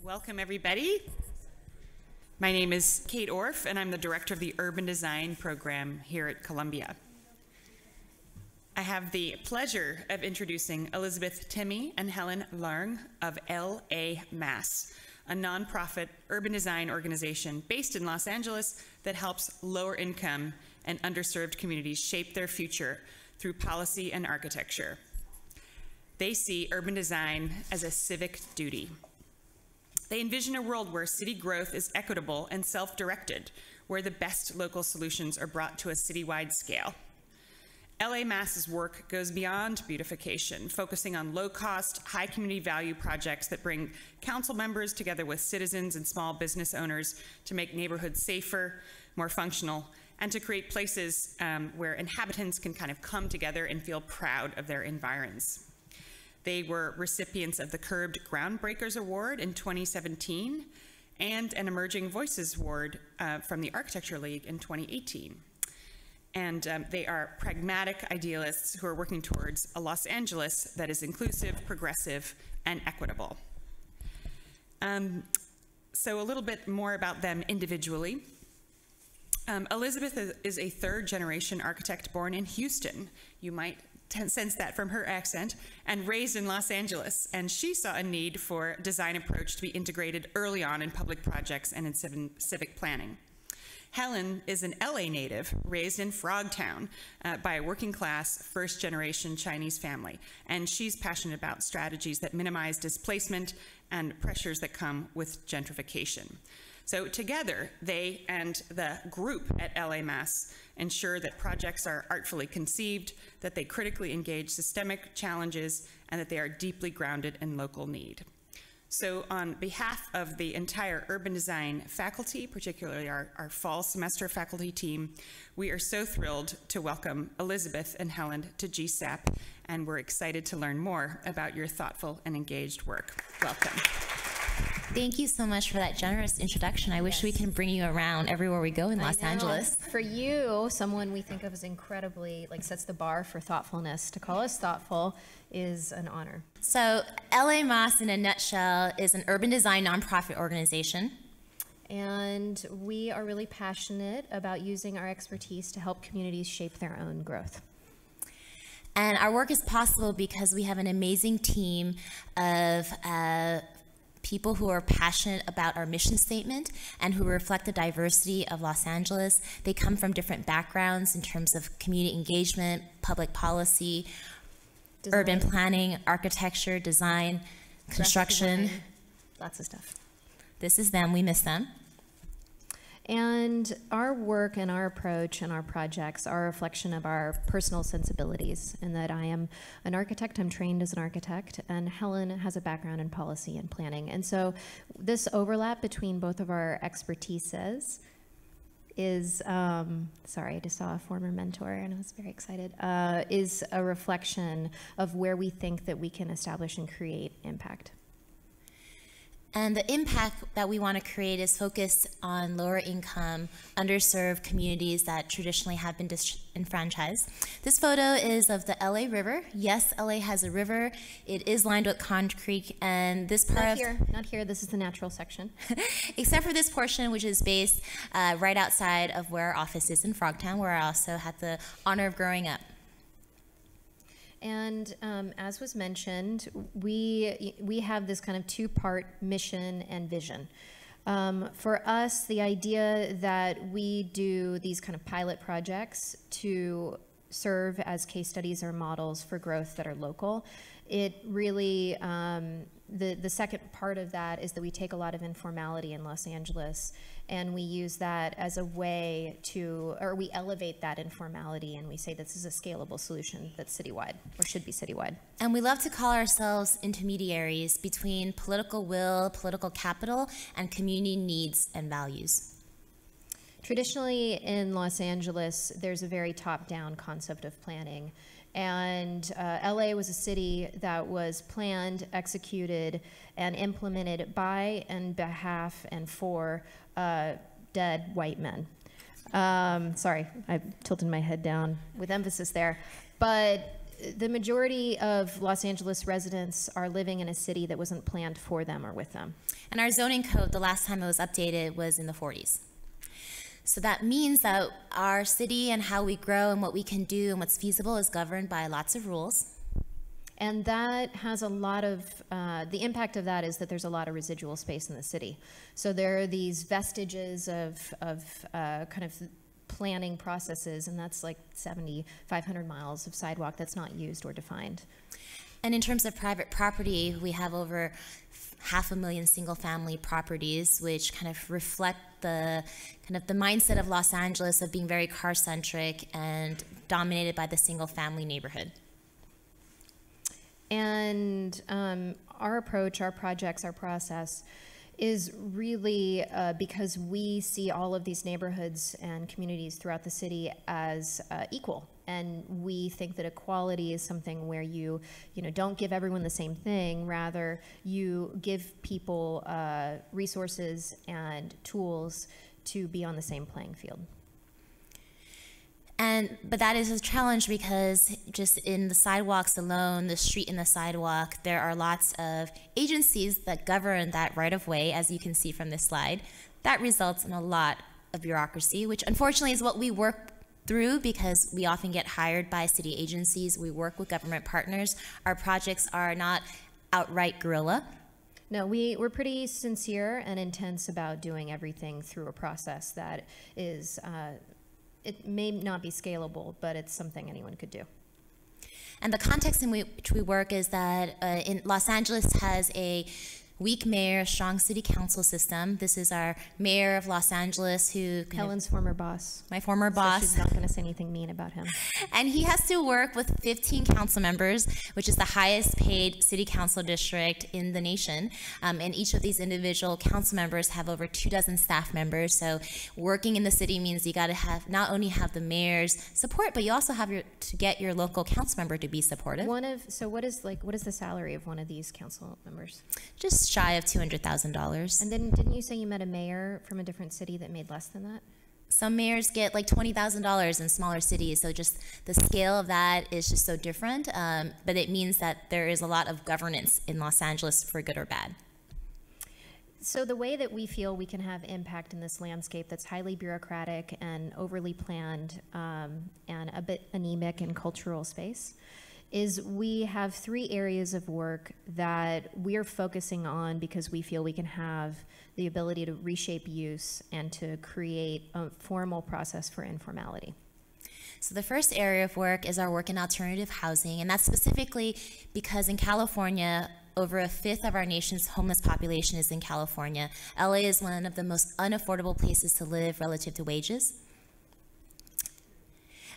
Welcome, everybody. My name is Kate Orff, and I'm the director of the Urban Design program here at Columbia. I have the pleasure of introducing Elizabeth Timmy and Helen Larng of LA-Más, a nonprofit urban design organization based in Los Angeles that helps lower income and underserved communities shape their future through policy and architecture. They see urban design as a civic duty. They envision a world where city growth is equitable and self-directed, where the best local solutions are brought to a citywide scale. LA-Más's work goes beyond beautification, focusing on low-cost, high community value projects that bring council members together with citizens and small business owners to make neighborhoods safer, more functional, and to create places where inhabitants can kind of come together and feel proud of their environs. They were recipients of the Curbed Groundbreakers Award in 2017 and an Emerging Voices Award from the Architecture League in 2018. And they are pragmatic idealists who are working towards a Los Angeles that is inclusive, progressive, and equitable. So a little bit more about them individually. Elizabeth is a third-generation architect born in Houston. You might sense that from her accent, and raised in Los Angeles. And she saw a need for a design approach to be integrated early on in public projects and in civic planning. Helen is an LA native raised in Frogtown by a working class first generation Chinese family. And she's passionate about strategies that minimize displacement and pressures that come with gentrification. So together, they and the group at LA-Más ensure that projects are artfully conceived, that they critically engage systemic challenges, and that they are deeply grounded in local need. So on behalf of the entire urban design faculty, particularly our fall semester faculty team, we are so thrilled to welcome Elizabeth and Helen to GSAP, and we're excited to learn more about your thoughtful and engaged work. Welcome. Thank you so much for that generous introduction. I wish we can bring you around everywhere we go in Los Angeles. For you, someone we think of as incredibly, sets the bar for thoughtfulness, to call us thoughtful is an honor. So LA-Más, in a nutshell, is an urban design nonprofit organization. And we are really passionate about using our expertise to help communities shape their own growth. And our work is possible because we have an amazing team of people who are passionate about our mission statement and who reflect the diversity of Los Angeles. They come from different backgrounds in terms of community engagement, public policy, urban planning, architecture, design, construction. Design, lots of stuff. This is them. We miss them. And our work and our approach and our projects are a reflection of our personal sensibilities, in that I am an architect, I'm trained as an architect, and Helen has a background in policy and planning. And so this overlap between both of our expertises is, sorry, I just saw a former mentor and I was very excited, is a reflection of where we think that we can establish and create impact. And the impact that we want to create is focused on lower income, underserved communities that traditionally have been disenfranchised. This photo is of the LA River. Yes, LA has a river. It is lined with concrete, and this part not here, this is the natural section. Except for this portion, which is based right outside of where our office is in Frogtown, where I also had the honor of growing up. And as was mentioned, we have this kind of two-part mission and vision. For us, the idea that we do these kind of pilot projects to serve as case studies or models for growth that are local, it really, the second part of that is that we take a lot of informality in Los Angeles and we use that as a way to, or we elevate that informality and we say this is a scalable solution that's citywide, or should be citywide. And we love to call ourselves intermediaries between political will, political capital, and community needs and values. Traditionally in Los Angeles, there's a very top-down concept of planning. And LA was a city that was planned, executed, and implemented by and behalf and for dead white men. Sorry, I tilted my head down with emphasis there. But the majority of Los Angeles residents are living in a city that wasn't planned for them or with them. And our zoning code, the last time it was updated, was in the 40s. So that means that our city and how we grow and what we can do and what's feasible is governed by lots of rules. And that has a lot of, the impact of that is that there's a lot of residual space in the city. So there are these vestiges of kind of planning processes, and that's like 7,500 miles of sidewalk that's not used or defined. And in terms of private property, we have over 500,000 single-family properties, which kind of reflect the mindset of Los Angeles of being very car-centric and dominated by the single-family neighborhood. And our approach, our projects, our process is really because we see all of these neighborhoods and communities throughout the city as equal. And we think that equality is something where you don't give everyone the same thing, rather you give people resources and tools to be on the same playing field. But that is a challenge because just in the sidewalks alone, the street and the sidewalk, there are lots of agencies that govern that right of way, as you can see from this slide. That results in a lot of bureaucracy, which unfortunately is what we work through because we often get hired by city agencies. We work with government partners. Our projects are not outright guerrilla. No, we're pretty sincere and intense about doing everything through a process that is it may not be scalable, but it's something anyone could do. And the context in which we work is that in Los Angeles has a weak mayor, strong city council system. This is our mayor of Los Angeles, Helen's former boss. My former boss. So she's not going to say anything mean about him. And he has to work with 15 council members, which is the highest paid city council district in the nation. And each of these individual council members have over 24 staff members. So working in the city means you got to have not only have the mayor's support, but you also have to get your local council member to be supportive. So what is the salary of one of these council members? Just shy of $200,000. And then didn't you say you met a mayor from a different city that made less than that? Some mayors get like $20,000 in smaller cities, so just the scale of that is just so different, but it means that there is a lot of governance in Los Angeles for good or bad. So the way that we feel we can have impact in this landscape that's highly bureaucratic and overly planned and a bit anemic in cultural space is we have 3 areas of work that we're focusing on because we feel we can have the ability to reshape use and to create a formal process for informality. So the first area of work is our work in alternative housing, and that's specifically because in California, over 1/5 of our nation's homeless population is in California. LA is one of the most unaffordable places to live relative to wages.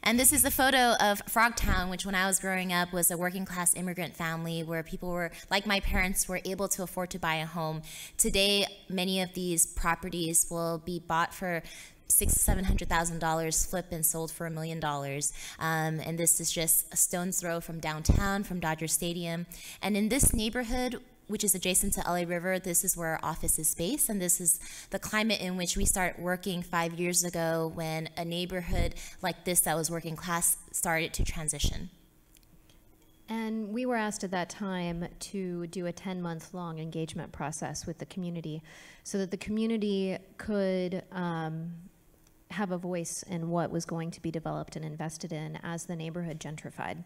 And this is a photo of Frogtown, which when I was growing up was a working class immigrant family where people were, like my parents, were able to afford to buy a home. Today, many of these properties will be bought for $600,000 to $700,000, flipped and sold for $1 million. And this is just a stone's throw from downtown, from Dodger Stadium. And in this neighborhood, which is adjacent to LA River, this is where our office is based, and this is the climate in which we started working 5 years ago when a neighborhood like this that was working class started to transition. And we were asked at that time to do a 10-month-long engagement process with the community so that the community could have a voice in what was going to be developed and invested in as the neighborhood gentrified.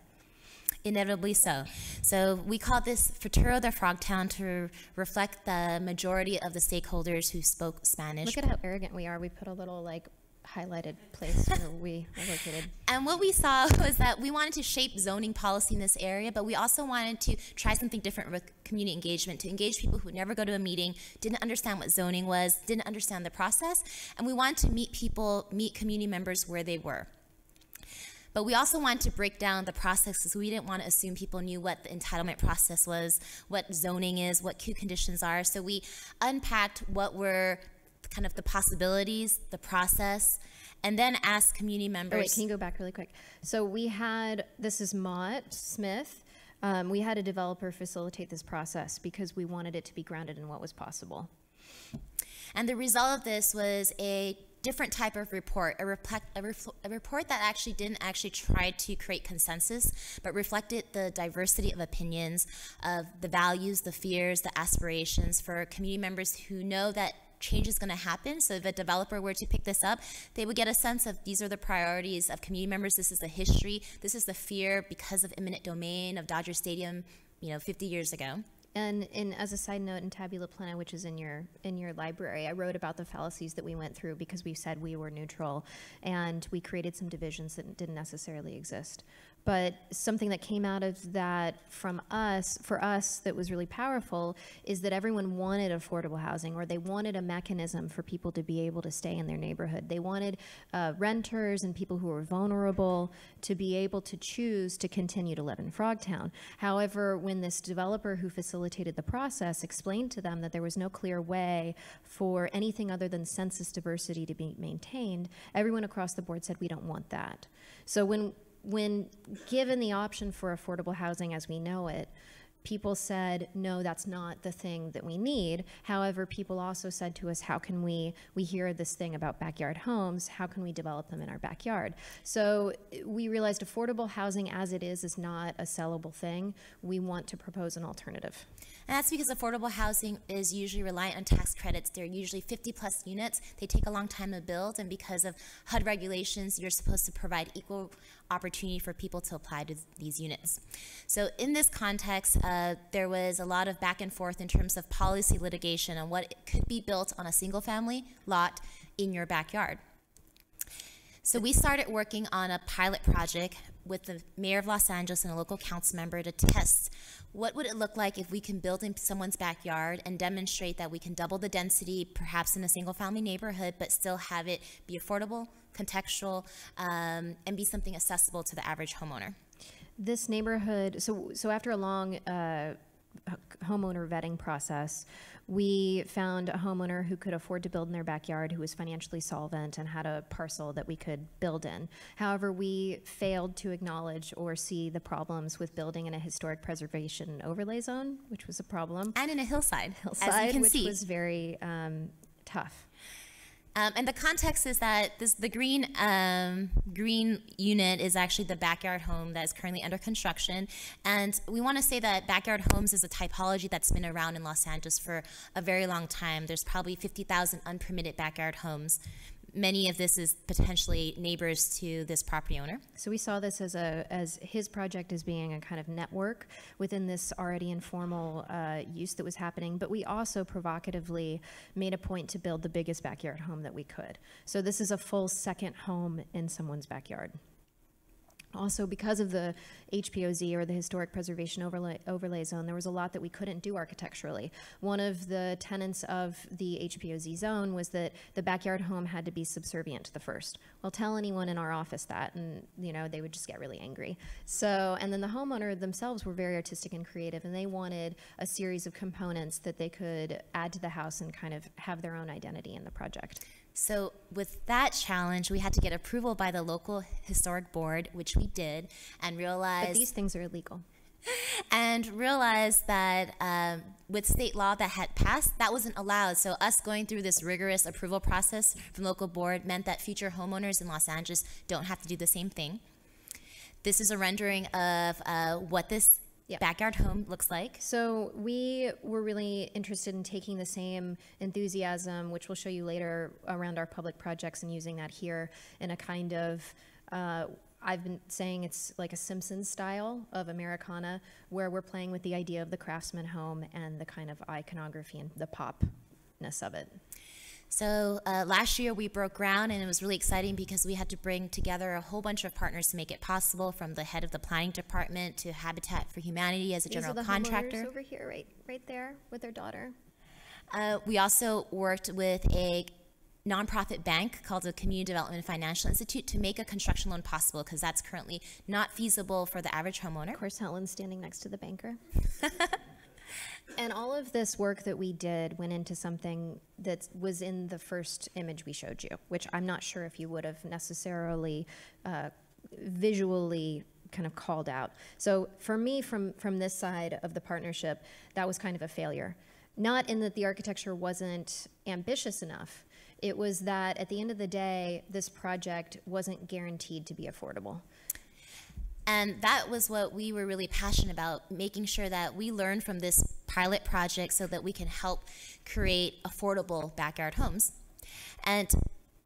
Inevitably so. So we call this Futuro de Frogtown to reflect the majority of the stakeholders who spoke Spanish. Look at how arrogant we are. We put a little like highlighted place where we are located. And what we saw was that we wanted to shape zoning policy in this area, but we also wanted to try something different with community engagement, to engage people who would never go to a meeting, didn't understand what zoning was, didn't understand the process, and we wanted to meet community members where they were. But we also wanted to break down the process because we didn't want to assume people knew what the entitlement process was, what zoning is, what queue conditions are. So we unpacked what were kind of the possibilities, the process, and then asked community members. Oh, wait, can you go back really quick? So we had, this is Mott Smith. We had a developer facilitate this process because we wanted it to be grounded in what was possible. And the result of this was a different type of report, a report that actually didn't try to create consensus, but reflected the diversity of opinions, of the values, the fears, the aspirations for community members who know that change is going to happen. So if a developer were to pick this up, they would get a sense of these are the priorities of community members. This is the history. This is the fear because of eminent domain of Dodger Stadium, 50 years ago. And as a side note, in Tabula Plena, which is in your library, I wrote about the fallacies that we went through because we said we were neutral, and we created some divisions that didn't necessarily exist. But something that came out of that for us, that was really powerful is that everyone wanted affordable housing, or they wanted a mechanism for people to be able to stay in their neighborhood. They wanted renters and people who were vulnerable to be able to choose to continue to live in Frogtown. However, when this developer who facilitated the process explained to them that there was no clear way for anything other than census diversity to be maintained, everyone across the board said, we don't want that. So when given the option for affordable housing as we know it, people said, no, that's not the thing that we need. However, people also said to us, how can we hear this thing about backyard homes, how can we develop them in our backyard? So we realized affordable housing as it is not a sellable thing. We want to propose an alternative. And that's because affordable housing is usually reliant on tax credits. They're usually 50+ units. They take a long time to build, and because of HUD regulations, you're supposed to provide equal opportunity for people to apply to these units. So in this context, there was a lot of back and forth in terms of policy litigation on what could be built on a single-family lot in your backyard. So we started working on a pilot project with the mayor of Los Angeles and a local council member to test what would it look like if we can build in someone's backyard and demonstrate that we can double the density, perhaps in a single-family neighborhood, but still have it be affordable, contextual, and be something accessible to the average homeowner. This neighborhood, so after a long homeowner vetting process, we found a homeowner who could afford to build in their backyard, who was financially solvent and had a parcel that we could build in. However, we failed to acknowledge or see the problems with building in a historic preservation overlay zone, which was a problem. And in a hillside as you can which see. was very tough. And the context is that the green unit is actually the backyard home that is currently under construction. And we want to say that backyard homes is a typology that's been around in Los Angeles for a very long time. There's probably 50,000 unpermitted backyard homes. Many of this is potentially neighbors to this property owner. So we saw this as his project as being a kind of network within this already informal use that was happening, but we also provocatively made a point to build the biggest backyard home that we could. So this is a full second home in someone's backyard. Also, because of the HPOZ, or the Historic Preservation Overlay Zone, there was a lot that we couldn't do architecturally. One of the tenets of the HPOZ zone was that the backyard home had to be subservient to the first. Well, tell anyone in our office that, and they would just get really angry. So, and then the homeowner themselves were very artistic and creative, and they wanted a series of components that they could add to the house and kind of have their own identity in the project. So with that challenge, we had to get approval by the local historic board, which we did, and realized— But these things are illegal. And realized that with state law that had passed, that wasn't allowed. So us going through this rigorous approval process from local board meant that future homeowners in Los Angeles don't have to do the same thing. This is a rendering of what this backyard home looks like. So we were really interested in taking the same enthusiasm, which we'll show you later, around our public projects, and using that here in a kind of, I've been saying it's like a Simpsons style of Americana, where we're playing with the idea of the craftsman home and the kind of iconography and the popness of it. So last year we broke ground, and it was really exciting because we had to bring together a whole bunch of partners to make it possible, from the head of the planning department to Habitat for Humanity as a general contractor. These are the homeowners over here, right there, with their daughter. We also worked with a nonprofit bank called the Community Development and Financial Institute to make a construction loan possible, because that's currently not feasible for the average homeowner. Of course, Helen's standing next to the banker. And all of this work that we did went into something that was in the first image we showed you, which I'm not sure if you would have necessarily visually kind of called out. So for me, from this side of the partnership, that was kind of a failure. Not in that the architecture wasn't ambitious enough. It was that at the end of the day, this project wasn't guaranteed to be affordable. And that was what we were really passionate about, making sure that we learned from this pilot project so that we can help create affordable backyard homes. And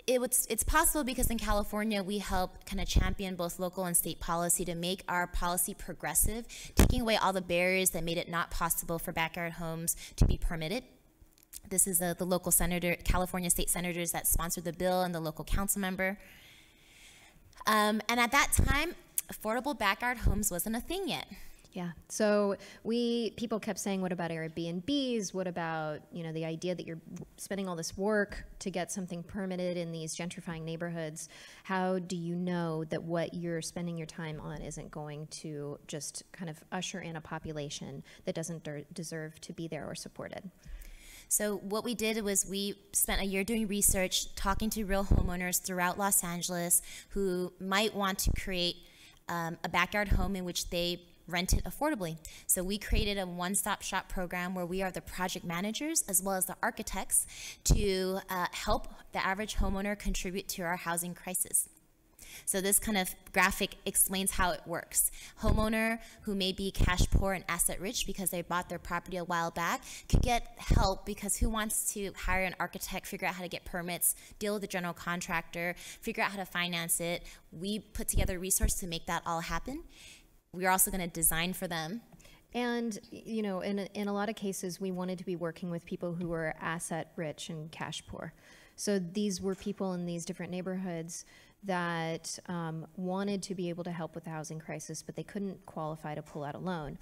it's possible because in California, we help kind of champion both local and state policy to make our policy progressive, taking away all the barriers that made it not possible for backyard homes to be permitted. This is the local senator, California state senators that sponsored the bill and the local council member. And at that time, affordable backyard homes wasn't a thing yet. Yeah. So people kept saying, what about Airbnbs? What about, the idea that you're spending all this work to get something permitted in these gentrifying neighborhoods? How do you know that what you're spending your time on isn't going to just kind of usher in a population that doesn't deserve to be there or supported? So what we did was we spent a year doing research, talking to real homeowners throughout Los Angeles who might want to create a backyard home in which they rent it affordably. So we created a one-stop shop program where we are the project managers as well as the architects to help the average homeowner contribute to our housing crisis. So this kind of graphic explains how it works. Homeowner who may be cash poor and asset rich because they bought their property a while back could get help because who wants to hire an architect, figure out how to get permits, deal with the general contractor, figure out how to finance it. We put together a resource to make that all happen. We're also going to design for them. And, in a lot of cases, we wanted to be working with people who were asset rich and cash poor. So these were people in these different neighborhoods that wanted to be able to help with the housing crisis, but they couldn't qualify to pull out a loan.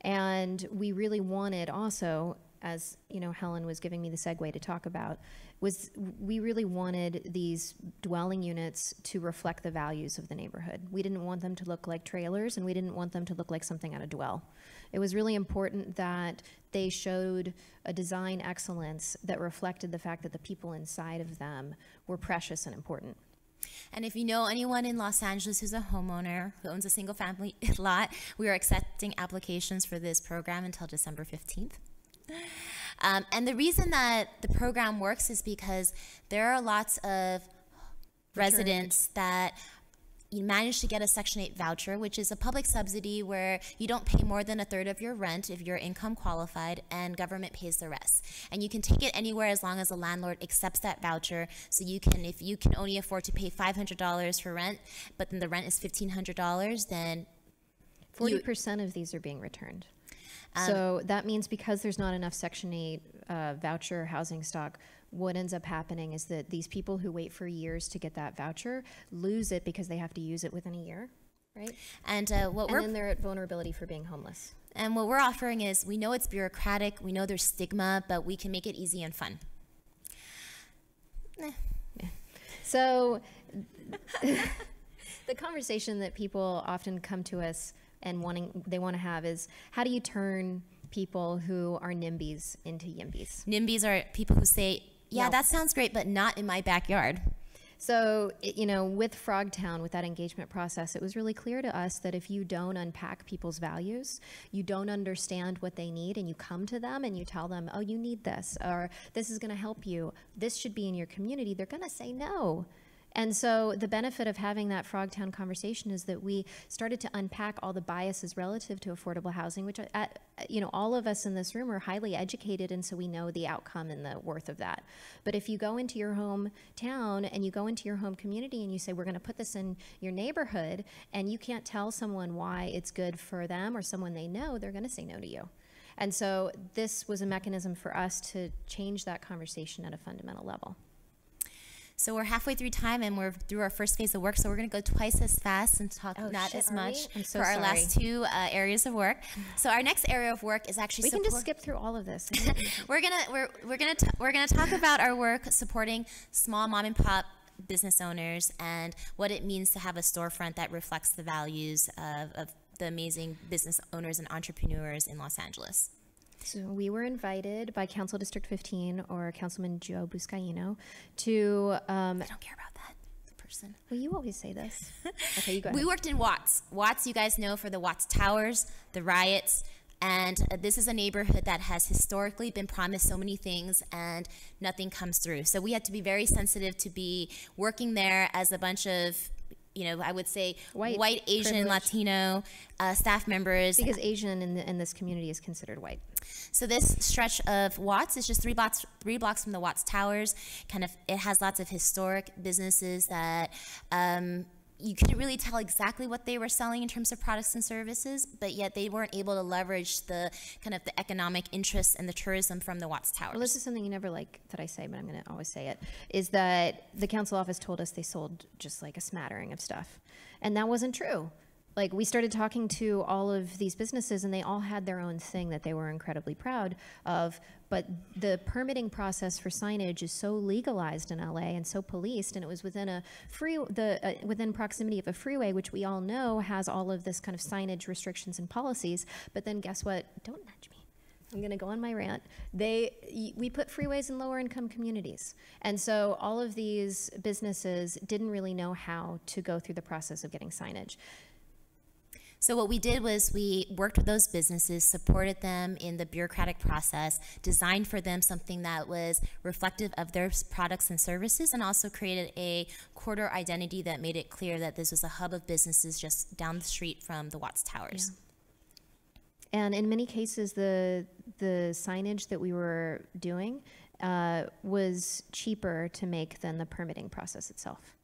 And we really wanted also, as Helen was giving me the segue to talk about, was we really wanted these dwelling units to reflect the values of the neighborhood. We didn't want them to look like trailers, and we didn't want them to look like something out of Dwell. It was really important that they showed a design excellence that reflected the fact that the people inside of them were precious and important. And if you know anyone in Los Angeles who's a homeowner who owns a single family lot, we are accepting applications for this program until December 15th. And the reason that the program works is because there are lots of residents that you manage to get a Section 8 voucher, which is a public subsidy where you don't pay more than a third of your rent if you're income qualified, and government pays the rest. And you can take it anywhere as long as the landlord accepts that voucher. So you can, if you can only afford to pay $500 for rent, but then the rent is $1,500, then 40% of these are being returned. So that means because there's not enough Section 8 voucher housing stock, what ends up happening is that these people who wait for years to get that voucher lose it because they have to use it within a year, right? And then they're at vulnerability for being homeless. And what we're offering is, we know it's bureaucratic, we know there's stigma, but we can make it easy and fun. Yeah. So the conversation that people often come to us and they want to have is, how do you turn people who are NIMBYs into YIMBYs? NIMBYs are people who say, yeah, No. that sounds great, but not in my backyard. So, with Frogtown, with that engagement process, it was really clear to us that if you don't unpack people's values, you don't understand what they need, and you come to them and you tell them, oh, you need this, or this is going to help you, this should be in your community, they're going to say no. And so the benefit of having that Frogtown conversation is that we started to unpack all the biases relative to affordable housing, which, all of us in this room are highly educated, and so we know the outcome and the worth of that. But if you go into your hometown and you go into your home community and you say, we're going to put this in your neighborhood, and you can't tell someone why it's good for them or someone they know, they're going to say no to you. And so this was a mechanism for us to change that conversation at a fundamental level. So we're halfway through time, and we're through our first phase of work, so we're going to go twice as fast and talk not as much for our last two areas of work. So our next area of work is actually we can just skip through all of this. we're gonna talk about our work supporting small mom and pop business owners and what it means to have a storefront that reflects the values of the amazing business owners and entrepreneurs in Los Angeles. So we were invited by Council District 15, or Councilman Joe Buscaino, to... I don't care about that person. Well, you always say this. Okay, you go ahead. We worked in Watts. Watts, you guys know, for the Watts Towers, the riots. And this is a neighborhood that has historically been promised so many things and nothing comes through. So we had to be very sensitive to be working there as a bunch of, you know, I would say white Asian, Latino staff members. Because Asian in this community is considered white. So this stretch of Watts is just three blocks from the Watts Towers. It has lots of historic businesses that you couldn't really tell exactly what they were selling in terms of products and services, but yet they weren't able to leverage the economic interests and the tourism from the Watts Towers. Well, this is something you never like that I say, but I'm going to always say it, is that the council office told us they sold just like a smattering of stuff. And that wasn't true. Like, we started talking to all of these businesses, and they all had their own thing that they were incredibly proud of. But the permitting process for signage is so legalized in LA and so policed, and it was within within proximity of a freeway, which we all know has all of this kind of signage restrictions and policies. But then guess what? Don't nudge me. I'm going to go on my rant. We put freeways in lower income communities. And so all of these businesses didn't really know how to go through the process of getting signage. So what we did was we worked with those businesses, supported them in the bureaucratic process, designed for them something that was reflective of their products and services, and also created a corridor identity that made it clear that this was a hub of businesses just down the street from the Watts Towers. Yeah. And in many cases, the signage that we were doing was cheaper to make than the permitting process itself.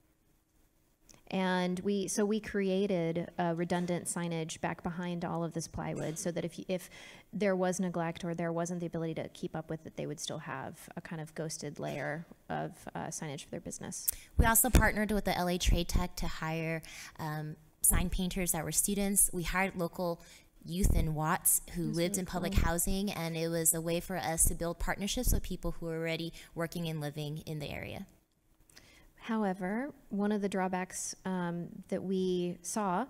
And we created redundant signage back behind all of this plywood so that if there was neglect or there wasn't the ability to keep up with it, they would still have a kind of ghosted layer of signage for their business. We also partnered with the LA Trade Tech to hire sign painters that were students. We hired local youth in Watts who lived in public housing, and it was a way for us to build partnerships with people who were already working and living in the area. However, one of the drawbacks that we saw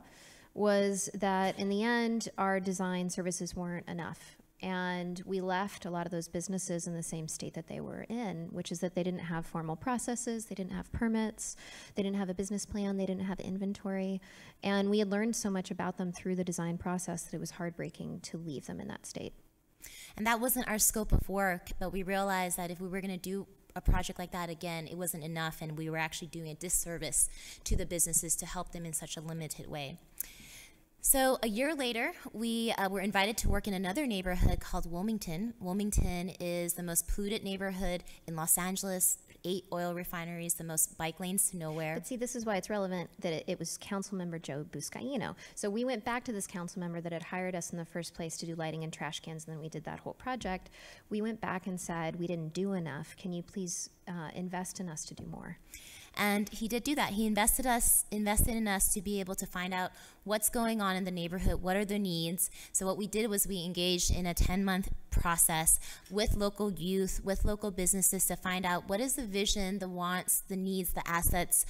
was that in the end, our design services weren't enough. And we left a lot of those businesses in the same state that they were in, which is that they didn't have formal processes, they didn't have permits, they didn't have a business plan, they didn't have inventory. And we had learned so much about them through the design process that it was heartbreaking to leave them in that state. And that wasn't our scope of work, but we realized that if we were going to do a project like that again, it wasn't enough, and we were actually doing a disservice to the businesses to help them in such a limited way. So a year later, we were invited to work in another neighborhood called Wilmington. Wilmington is the most polluted neighborhood in Los Angeles, 8 oil refineries, the most bike lanes to nowhere. But see, this is why it's relevant that it was Councilmember Joe Buscaino. So we went back to this council member that had hired us in the first place to do lighting and trash cans, and then we did that whole project. We went back and said, we didn't do enough. Can you please invest in us to do more? And he did do that. He invested in us to be able to find out what's going on in the neighborhood, what are the needs. So what we did was we engaged in a 10-month process with local youth, with local businesses to find out what is the vision, the wants, the needs, the assets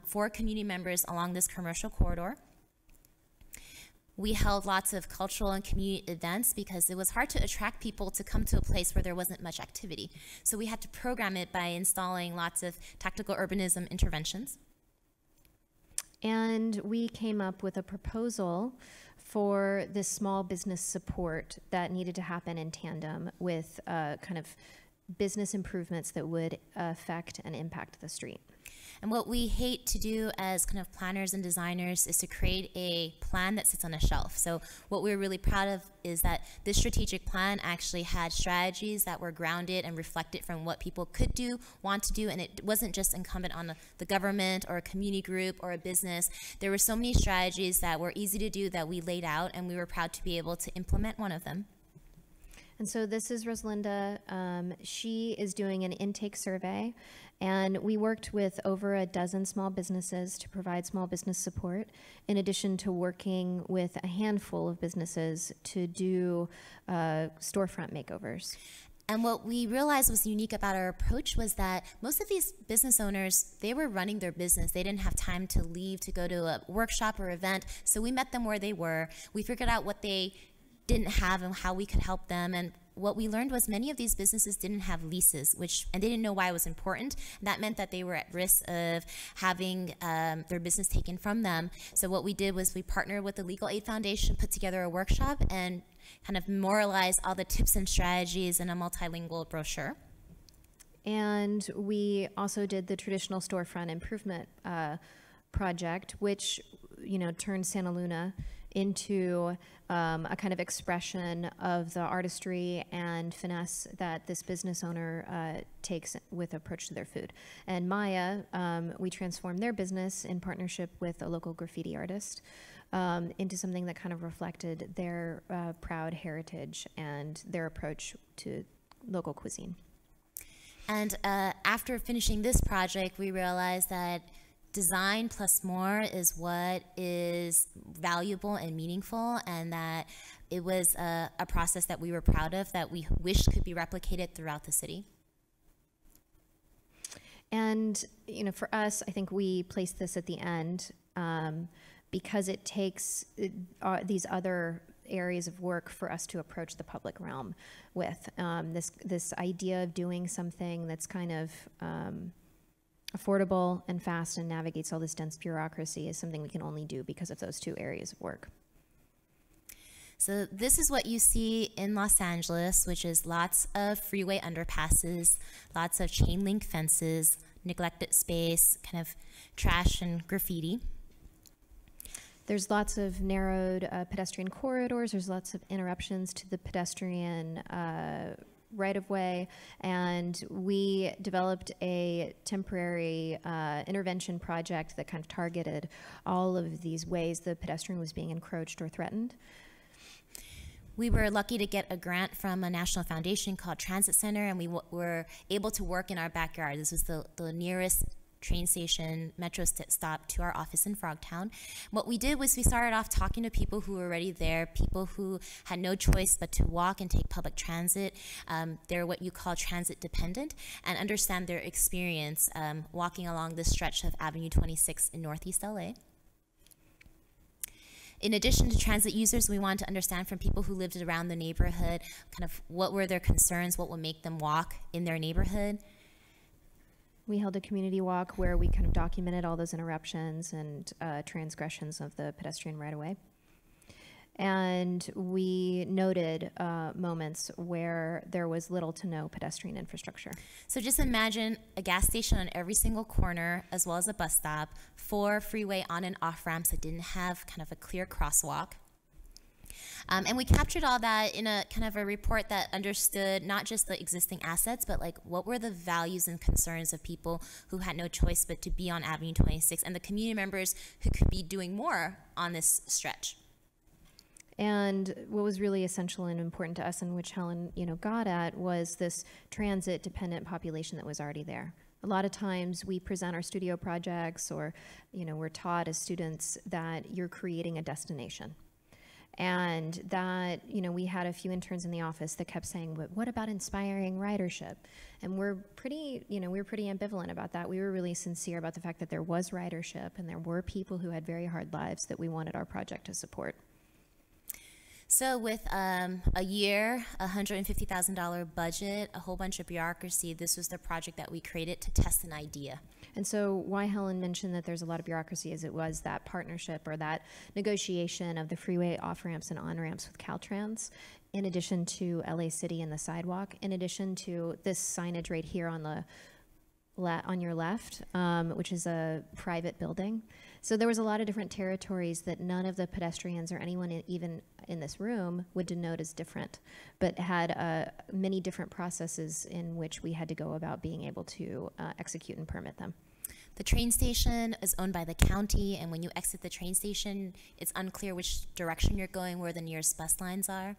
for community members along this commercial corridor. We held lots of cultural and community events because it was hard to attract people to come to a place where there wasn't much activity. So we had to program it by installing lots of tactical urbanism interventions. And we came up with a proposal for this small business support that needed to happen in tandem with kind of business improvements that would affect and impact the street. And what we hate to do as kind of planners and designers is to create a plan that sits on a shelf. So what we're really proud of is that this strategic plan actually had strategies that were grounded and reflected from what people could do, want to do, and it wasn't just incumbent on the government or a community group or a business. There were so many strategies that were easy to do that we laid out, and we were proud to be able to implement one of them. And so this is Rosalinda. She is doing an intake survey, and we worked with over a dozen small businesses to provide small business support, in addition to working with a handful of businesses to do storefront makeovers. And what we realized was unique about our approach was that most of these business owners, they were running their business. They didn't have time to leave to go to a workshop or event, so we met them where they were. We figured out what they didn't have and how we could help them, and what we learned was many of these businesses didn't have leases, and they didn't know why it was important. That meant that they were at risk of having their business taken from them. So what we did was we partnered with the Legal Aid Foundation, put together a workshop, and kind of memorialized all the tips and strategies in a multilingual brochure. And we also did the traditional storefront improvement project, which, you know, turned Santa Luna into a kind of expression of the artistry and finesse that this business owner takes with approach to their food. And Maya, we transformed their business in partnership with a local graffiti artist into something that kind of reflected their proud heritage and their approach to local cuisine. And after finishing this project, we realized that design plus more is what is valuable and meaningful, and that it was a process that we were proud of, that we wish could be replicated throughout the city. And, you know, for us, I think we placed this at the end because it takes these other areas of work for us to approach the public realm with. This idea of doing something that's kind of affordable and fast and navigates all this dense bureaucracy is something we can only do because of those two areas of work. So this is what you see in Los Angeles, which is lots of freeway underpasses, lots of chain link fences, neglected space, kind of trash and graffiti. There's lots of narrowed pedestrian corridors. There's lots of interruptions to the pedestrian right-of-way, and we developed a temporary intervention project that kind of targeted all of these ways the pedestrian was being encroached or threatened. We were lucky to get a grant from a national foundation called Transit Center, and we were able to work in our backyard. This was the nearest train station, metro stop to our office in Frogtown. What we did was we started off talking to people who were already there, people who had no choice but to walk and take public transit. They're what you call transit dependent, and understand their experience walking along this stretch of Avenue 26 in Northeast LA. In addition to transit users, we wanted to understand from people who lived around the neighborhood kind of what were their concerns, what would make them walk in their neighborhood. We held a community walk where we kind of documented all those interruptions and transgressions of the pedestrian right-of-way. And we noted moments where there was little to no pedestrian infrastructure. So just imagine a gas station on every single corner, as well as a bus stop, 4 freeway on and off ramps that didn't have kind of a clear crosswalk. And we captured all that in a kind of a report that understood not just the existing assets, but like what were the values and concerns of people who had no choice but to be on Avenue 26, and the community members who could be doing more on this stretch. And what was really essential and important to us, and which Helen, you know, got at, was this transit-dependent population that was already there. A lot of times we present our studio projects, or, you know, we're taught as students that you're creating a destination. And that, you know, we had a few interns in the office that kept saying, but what about inspiring ridership? And we're pretty, you know, we were pretty ambivalent about that. We were really sincere about the fact that there was ridership and there were people who had very hard lives that we wanted our project to support. So with a year, $150,000 budget, a whole bunch of bureaucracy, this was the project that we created to test an idea. And so why Helen mentioned that there's a lot of bureaucracy is it was that partnership or that negotiation of the freeway off-ramps and on-ramps with Caltrans, in addition to LA City and the sidewalk, in addition to this signage right here on the on your left, which is a private building. So there was a lot of different territories that none of the pedestrians or anyone even in this room would denote as different, but had many different processes in which we had to go about being able to execute and permit them. The train station is owned by the county, and when you exit the train station, it's unclear which direction you're going, where the nearest bus lines are.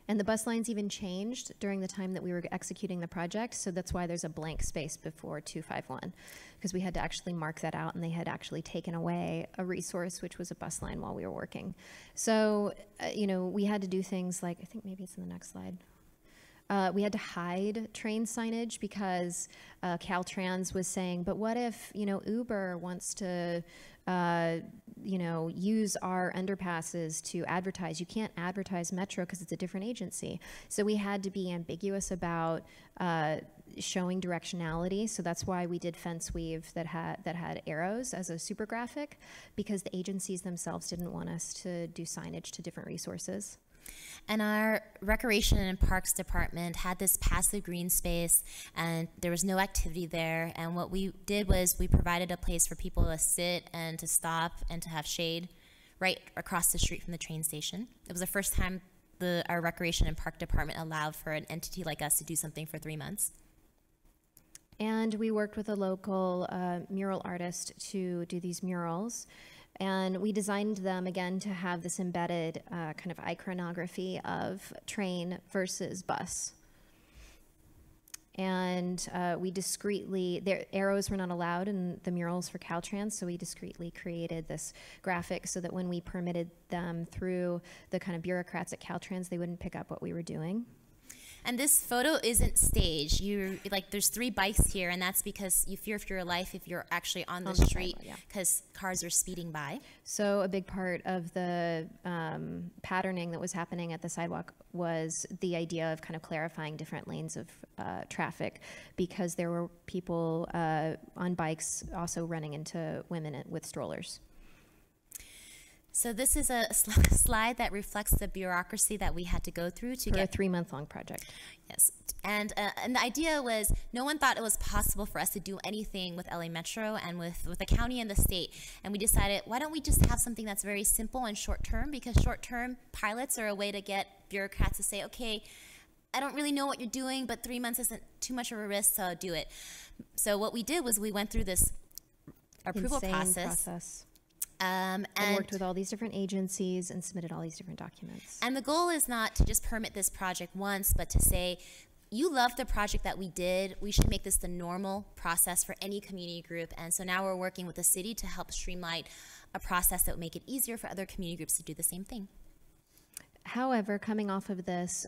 And the bus lines even changed during the time that we were executing the project, so that's why there's a blank space before 251, because we had to actually mark that out, and they had actually taken away a resource, which was a bus line, while we were working. So, you know, we had to do things like, I think maybe it's in the next slide. We had to hide train signage because Caltrans was saying, but what if, you know, Uber wants to use our underpasses to advertise. You can't advertise Metro because it's a different agency. So we had to be ambiguous about showing directionality. So that's why we did fence weave that had arrows as a super graphic, because the agencies themselves didn't want us to do signage to different resources. And our Recreation and Parks Department had this passive green space, and there was no activity there. And what we did was we provided a place for people to sit and to stop and to have shade right across the street from the train station. It was the first time our Recreation and Park Department allowed for an entity like us to do something for 3 months. And we worked with a local mural artist to do these murals. And we designed them, again, to have this embedded kind of iconography of train versus bus. And we discreetly, arrows were not allowed in the murals for Caltrans, so we discreetly created this graphic so that when we permitted them through the kind of bureaucrats at Caltrans, they wouldn't pick up what we were doing. And this photo isn't staged. There's 3 bikes here, and that's because you fear for your life if you're actually on the street, because cars are speeding by. So a big part of the patterning that was happening at the sidewalk was the idea of kind of clarifying different lanes of traffic, because there were people on bikes also running into women with strollers. So this is a slide that reflects the bureaucracy that we had to go through to get a 3-month-long project. Yes, and the idea was no one thought it was possible for us to do anything with LA Metro and with the county and the state. And we decided, why don't we just have something that's very simple and short-term, because short-term pilots are a way to get bureaucrats to say, okay, I don't really know what you're doing, but 3 months isn't too much of a risk, so I'll do it. So what we did was we went through this approval process. And worked with all these different agencies and submitted all these different documents. And the goal is not to just permit this project once, but to say, you love the project that we did, we should make this the normal process for any community group. And so now we're working with the city to help streamline a process that would make it easier for other community groups to do the same thing. However, coming off of this,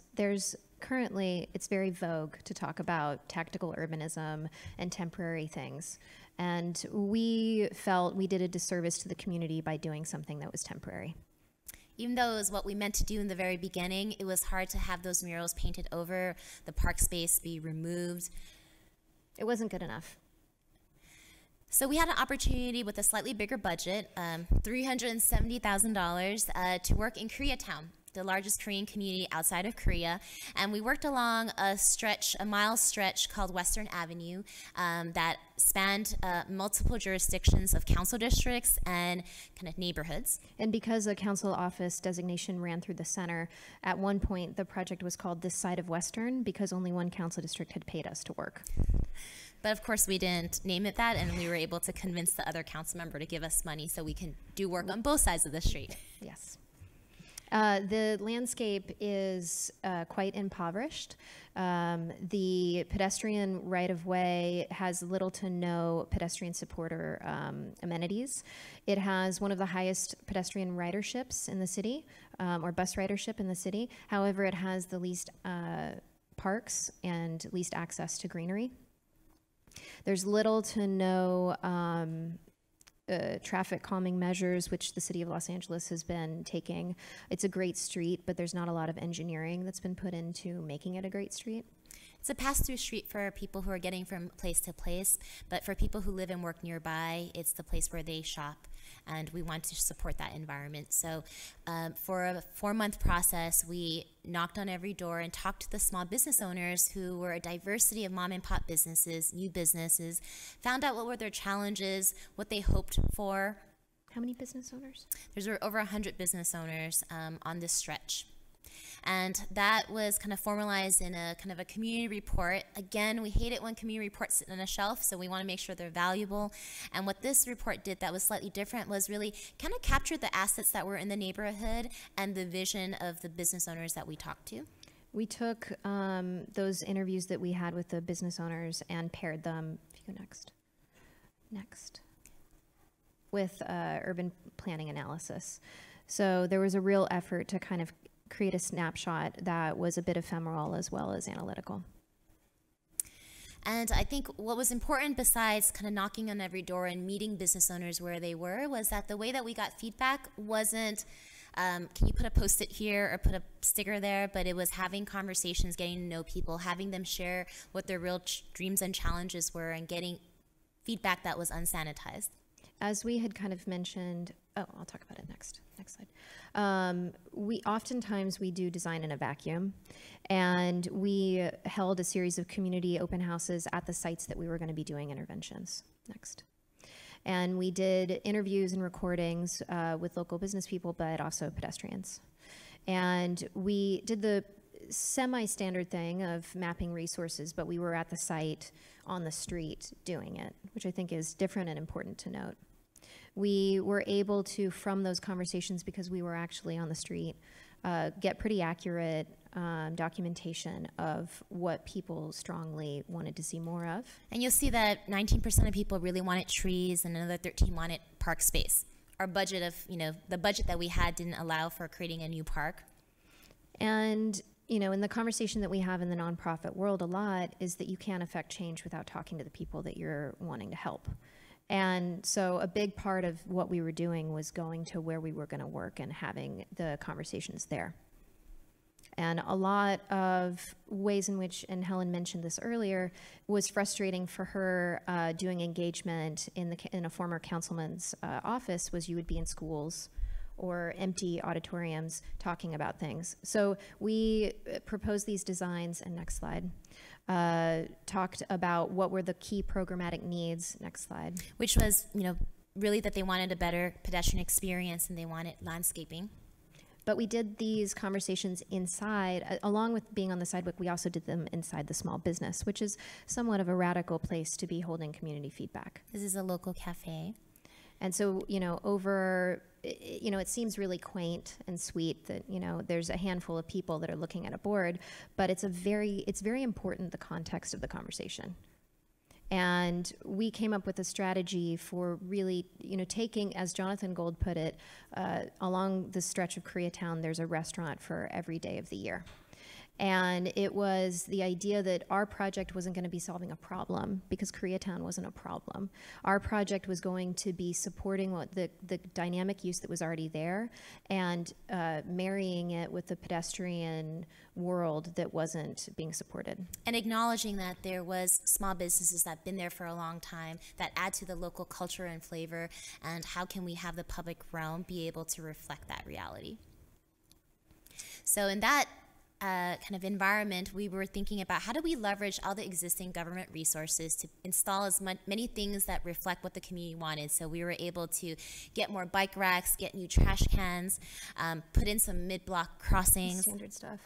currently, it's very vogue to talk about tactical urbanism and temporary things. And we felt we did a disservice to the community by doing something that was temporary. Even though it was what we meant to do in the very beginning, it was hard to have those murals painted over, the park space be removed. It wasn't good enough. So we had an opportunity with a slightly bigger budget, $370,000, to work in Koreatown, the largest Korean community outside of Korea. And we worked along a mile stretch called Western Avenue that spanned multiple jurisdictions of council districts and kind of neighborhoods. And because a council office designation ran through the center, at one point the project was called This Side of Western because only one council district had paid us to work. But of course we didn't name it that, and we were able to convince the other council member to give us money so we can do work on both sides of the street. Yes. The landscape is quite impoverished. The pedestrian right-of-way has little to no pedestrian supporter amenities. It has one of the highest pedestrian riderships in the city, or bus ridership in the city. However, it has the least parks and least access to greenery. There's little to no traffic calming measures, which the city of Los Angeles has been taking. It's a great street, but there's not a lot of engineering that's been put into making it a great street. It's a pass-through street for people who are getting from place to place, but for people who live and work nearby, it's the place where they shop, and we want to support that environment. So for a 4-month process, we knocked on every door and talked to the small business owners who were a diversity of mom and pop businesses, new businesses, found out what were their challenges, what they hoped for. How many business owners? There's over 100 business owners on this stretch. And that was kind of formalized in a kind of a community report. Again, we hate it when community reports sit on a shelf, so we want to make sure they're valuable. And what this report did that was slightly different was really kind of captured the assets that were in the neighborhood and the vision of the business owners that we talked to. We took those interviews that we had with the business owners and paired them, if you go next, with urban planning analysis. So there was a real effort to kind of create a snapshot that was a bit ephemeral as well as analytical. And I think what was important, besides kind of knocking on every door and meeting business owners where they were, was that the way that we got feedback wasn't, can you put a post-it here or put a sticker there, but it was having conversations, getting to know people, having them share what their real dreams and challenges were, and getting feedback that was unsanitized. As we had kind of mentioned, I'll talk about it next slide. We oftentimes do design in a vacuum, and we held a series of community open houses at the sites that we were going to be doing interventions. Next. And we did interviews and recordings with local business people, but also pedestrians. And we did the semi-standard thing of mapping resources, but we were at the site on the street doing it, which I think is different and important to note. We were able to, from those conversations, because we were actually on the street, get pretty accurate documentation of what people strongly wanted to see more of. And you'll see that 19% of people really wanted trees, and another 13% wanted park space. Our budget of, the budget that we had didn't allow for creating a new park. And in the conversation that we have in the nonprofit world a lot is that you can't affect change without talking to the people that you're wanting to help. And so a big part of what we were doing was going to where we were going to work and having the conversations there. And a lot of ways in which, and Helen mentioned this earlier, was frustrating for her doing engagement in a former councilman's office was you would be in schools or empty auditoriums talking about things. So we proposed these designs, and next slide, talked about what were the key programmatic needs, next slide. Which was, really that they wanted a better pedestrian experience and they wanted landscaping. But we did these conversations inside, along with being on the sidewalk, we also did them inside the small business, which is somewhat of a radical place to be holding community feedback. This is a local cafe. And so, it seems really quaint and sweet that, there's a handful of people that are looking at a board, but it's very important, the context of the conversation. And we came up with a strategy for really, taking, as Jonathan Gold put it, along the stretch of Koreatown, there's a restaurant for every day of the year. And it was the idea that our project wasn't going to be solving a problem, because Koreatown wasn't a problem. Our project was going to be supporting the dynamic use that was already there and marrying it with the pedestrian world that wasn't being supported. And acknowledging that there was small businesses that have been there for a long time that add to the local culture and flavor, and how can we have the public realm be able to reflect that reality. So in that kind of environment, we were thinking about how do we leverage all the existing government resources to install as many things that reflect what the community wanted. So we were able to get more bike racks, get new trash cans, put in some mid-block crossings. Standard stuff.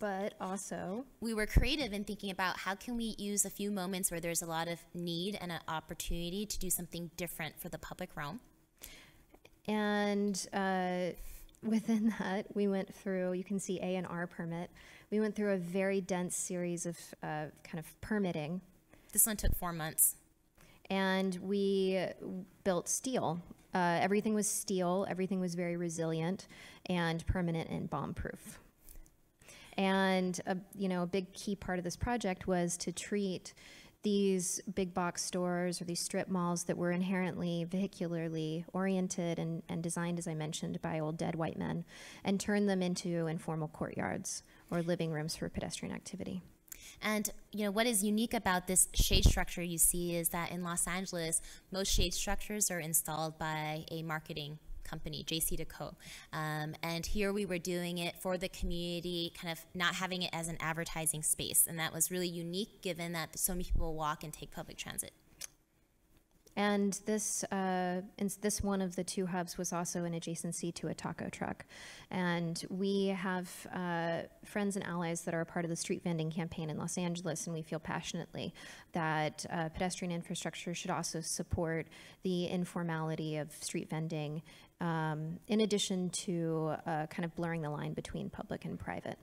But also, we were creative in thinking about how can we use a few moments where there's a lot of need and an opportunity to do something different for the public realm. And within that, we went through, you can see A&R permit. We went through a very dense series of kind of permitting. This one took 4 months. And we built steel. Everything was steel. Everything was very resilient and permanent and bomb-proof. And a big key part of this project was to treat these big box stores or these strip malls that were inherently vehicularly oriented and designed, as I mentioned, by old dead white men, and turn them into informal courtyards or living rooms for pedestrian activity. And what is unique about this shade structure you see is that in Los Angeles, most shade structures are installed by a marketing company, JC&Co. And here we were doing it for the community, kind of not having it as an advertising space. And that was really unique given that so many people walk and take public transit. And this one of the two hubs was also an adjacency to a taco truck. And we have friends and allies that are a part of the street vending campaign in Los Angeles, and we feel passionately that pedestrian infrastructure should also support the informality of street vending, in addition to kind of blurring the line between public and private.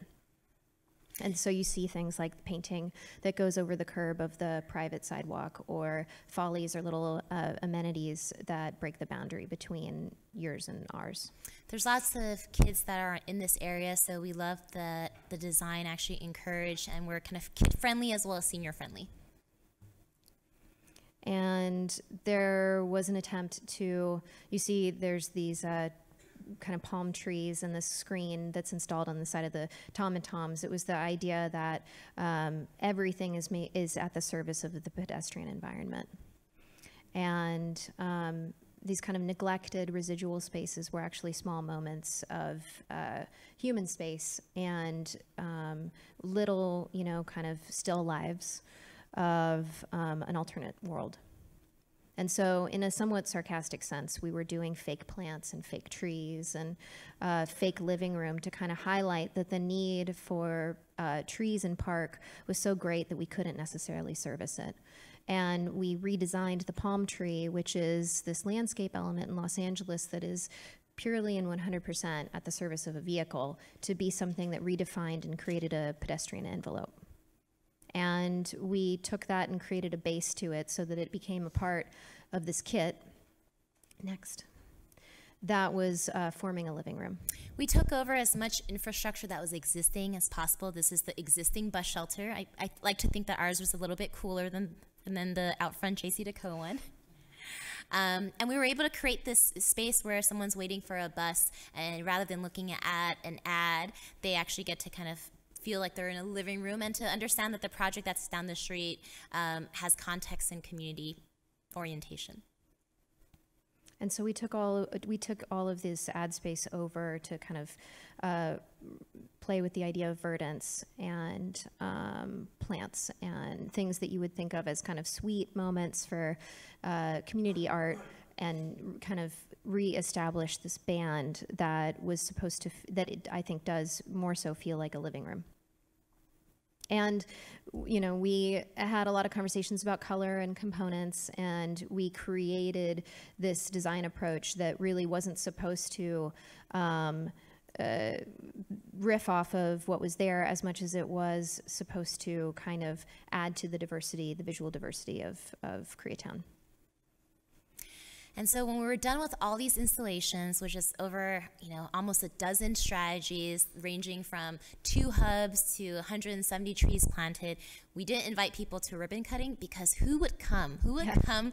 And so you see things like the painting that goes over the curb of the private sidewalk, or follies or little amenities that break the boundary between yours and ours. There's lots of kids that are in this area, so we love that the design actually encouraged, and we're kind of kid-friendly as well as senior-friendly. And there was an attempt to, you see there's these kind of palm trees and this screen that's installed on the side of the Tom and Toms. It was the idea that everything is at the service of the pedestrian environment. And these kind of neglected residual spaces were actually small moments of human space and little, kind of still lives of an alternate world. And so in a somewhat sarcastic sense, we were doing fake plants and fake trees and fake living room to kind of highlight that the need for trees and park was so great that we couldn't necessarily service it. And we redesigned the palm tree, which is this landscape element in Los Angeles that is purely and 100% at the service of a vehicle, to be something that redefined and created a pedestrian envelope. And we took that and created a base to it so that it became a part of this kit. Next. That was forming a living room. We took over as much infrastructure that was existing as possible. This is the existing bus shelter. I like to think that ours was a little bit cooler than the out front JC Deco one. And we were able to create this space where someone's waiting for a bus, and rather than looking at an ad, they actually get to kind of feel like they're in a living room and to understand that the project that's down the street has context and community orientation. And so we took all of this ad space over to kind of play with the idea of verdance and plants and things that you would think of as kind of sweet moments for community art, and kind of reestablish this band that was supposed to, I think does more so feel like a living room. And, we had a lot of conversations about color and components, and we created this design approach that really wasn't supposed to riff off of what was there as much as it was supposed to kind of add to the diversity, the visual diversity of Koreatown. And so when we were done with all these installations, which is over, almost a dozen strategies ranging from 2 hubs to 170 trees planted, we didn't invite people to ribbon cutting, because who would come? Who would come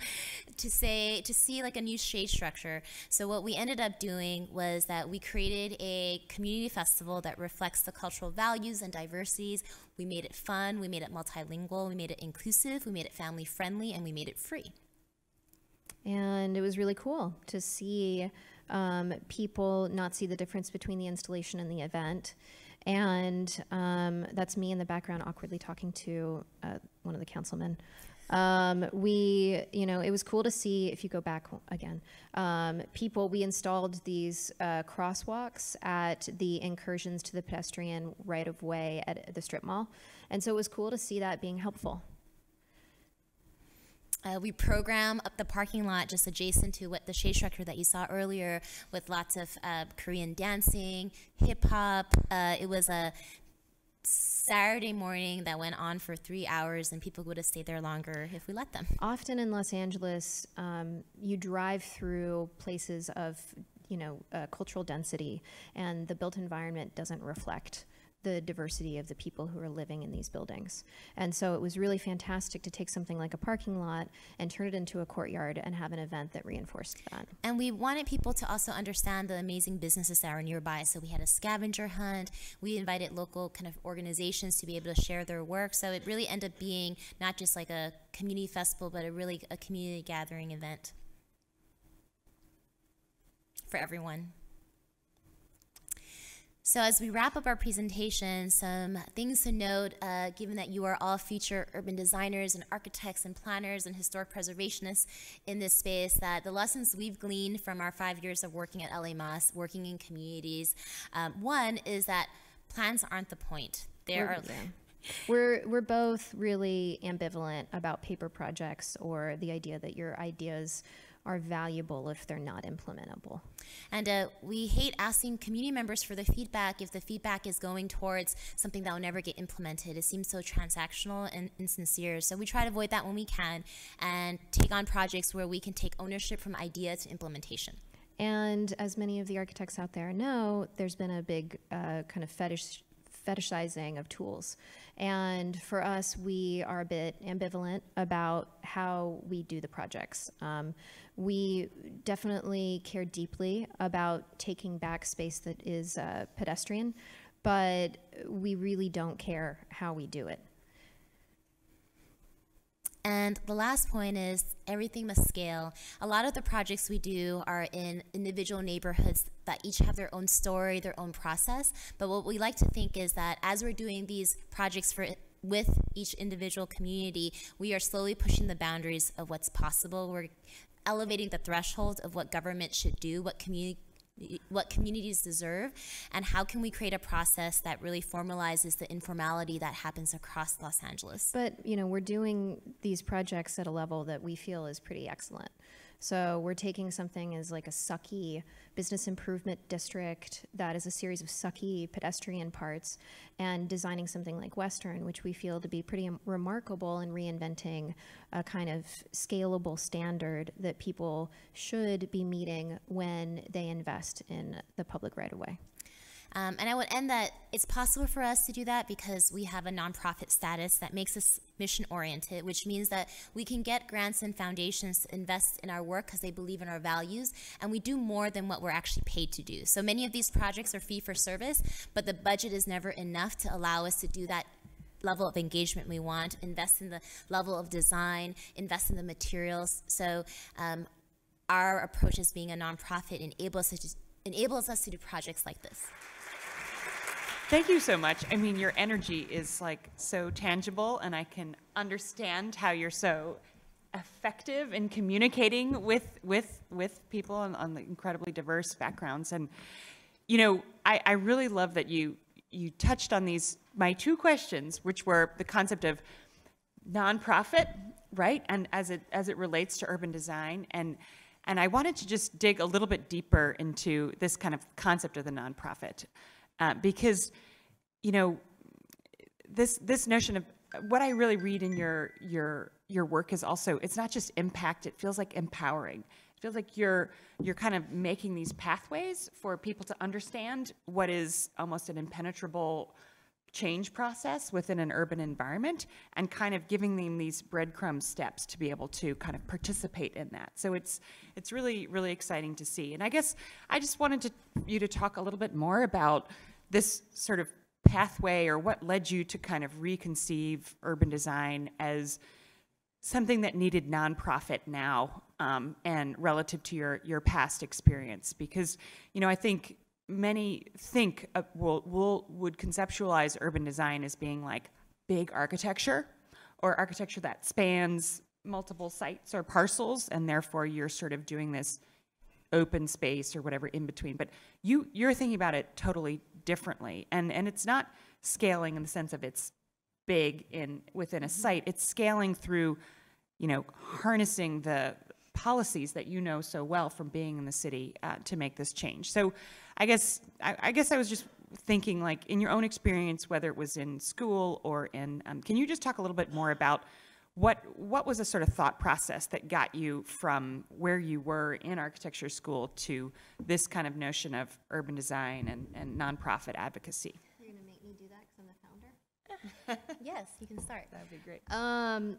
to see like a new shade structure? So what we ended up doing was that we created a community festival that reflects the cultural values and diversities. We made it fun, we made it multilingual, we made it inclusive, we made it family friendly, and we made it free. And it was really cool to see people not see the difference between the installation and the event. And that's me in the background awkwardly talking to one of the councilmen. It was cool to see, if you go back again, we installed these crosswalks at the incursions to the pedestrian right-of-way at the strip mall. And so it was cool to see that being helpful. We program up the parking lot just adjacent to what the shade structure that you saw earlier, with lots of Korean dancing, hip hop. It was a Saturday morning that went on for 3 hours, and people would have stayed there longer if we let them. Often in Los Angeles, you drive through places of cultural density, and the built environment doesn't reflect the diversity of the people who are living in these buildings. And so it was really fantastic to take something like a parking lot and turn it into a courtyard and have an event that reinforced that. And we wanted people to also understand the amazing businesses that are nearby. So we had a scavenger hunt. We invited local kind of organizations to be able to share their work. So it really ended up being not just like a community festival, but a community gathering event for everyone. So as we wrap up our presentation, some things to note, given that you are all future urban designers and architects and planners and historic preservationists in this space, that the lessons we've gleaned from our 5 years of working at LA-Más, working in communities, one is that plans aren't the point. We're both really ambivalent about paper projects, or the idea that your ideas are valuable if they're not implementable. And we hate asking community members for the feedback if the feedback is going towards something that will never get implemented. It seems so transactional and insincere. So we try to avoid that when we can, and take on projects where we can take ownership from idea to implementation. And as many of the architects out there know, there's been a big kind of fetishizing of tools. And for us, we are a bit ambivalent about how we do the projects. We definitely care deeply about taking back space that is pedestrian, but we really don't care how we do it. And the last point is everything must scale. A lot of the projects we do are in individual neighborhoods that each have their own story, their own process. But what we like to think is that as we're doing these projects with each individual community, we are slowly pushing the boundaries of what's possible. We're elevating the threshold of what government should do, what communities deserve, and how can we create a process that really formalizes the informality that happens across Los Angeles. But, you know, we're doing these projects at a level that we feel is pretty excellent. So we're taking something as like a sucky business improvement district that is a series of sucky pedestrian parts and designing something like Western, which we feel to be pretty remarkable in reinventing a kind of scalable standard that people should be meeting when they invest in the public right-of-way. And I would end that it's possible for us to do that because we have a nonprofit status that makes us mission-oriented, which means that we can get grants and foundations to invest in our work because they believe in our values, and we do more than what we're actually paid to do. So many of these projects are fee-for-service, but the budget is never enough to allow us to do that level of engagement we want, invest in the level of design, invest in the materials. So our approach as being a nonprofit enables us to do projects like this. Thank you so much. I mean, your energy is like so tangible, and I can understand how you're so effective in communicating with people on the incredibly diverse backgrounds. And, you know, I really love that you touched on my two questions, which were the concept of nonprofit, right? And as it relates to urban design. And I wanted to just dig a little bit deeper into this kind of concept of the nonprofit. Because, you know, this notion of what I really read in your work is also, it's not just impact, it feels like empowering. It feels like you're kind of making these pathways for people to understand what is almost an impenetrable change process within an urban environment, and kind of giving them these breadcrumb steps to be able to kind of participate in that. So it's really, really exciting to see. And I guess I just wanted you to talk a little bit more about this sort of pathway, or what led you to kind of reconceive urban design as something that needed nonprofit now, and relative to your past experience. Because, you know, I think many would conceptualize urban design as being like big architecture, or architecture that spans multiple sites or parcels, and therefore you're sort of doing this open space or whatever in between. But you're thinking about it totally differently, and it's not scaling in the sense of it's big within a site. It's scaling through, you know, harnessing the policies that you know so well from being in the city to make this change. So I guess I was just thinking, like, in your own experience, whether it was in school or in, can you just talk a little bit more about what was a sort of thought process that got you from where you were in architecture school to this kind of notion of urban design and nonprofit advocacy? You're going to make me do that because I'm the founder? Yes, you can start. That would be great.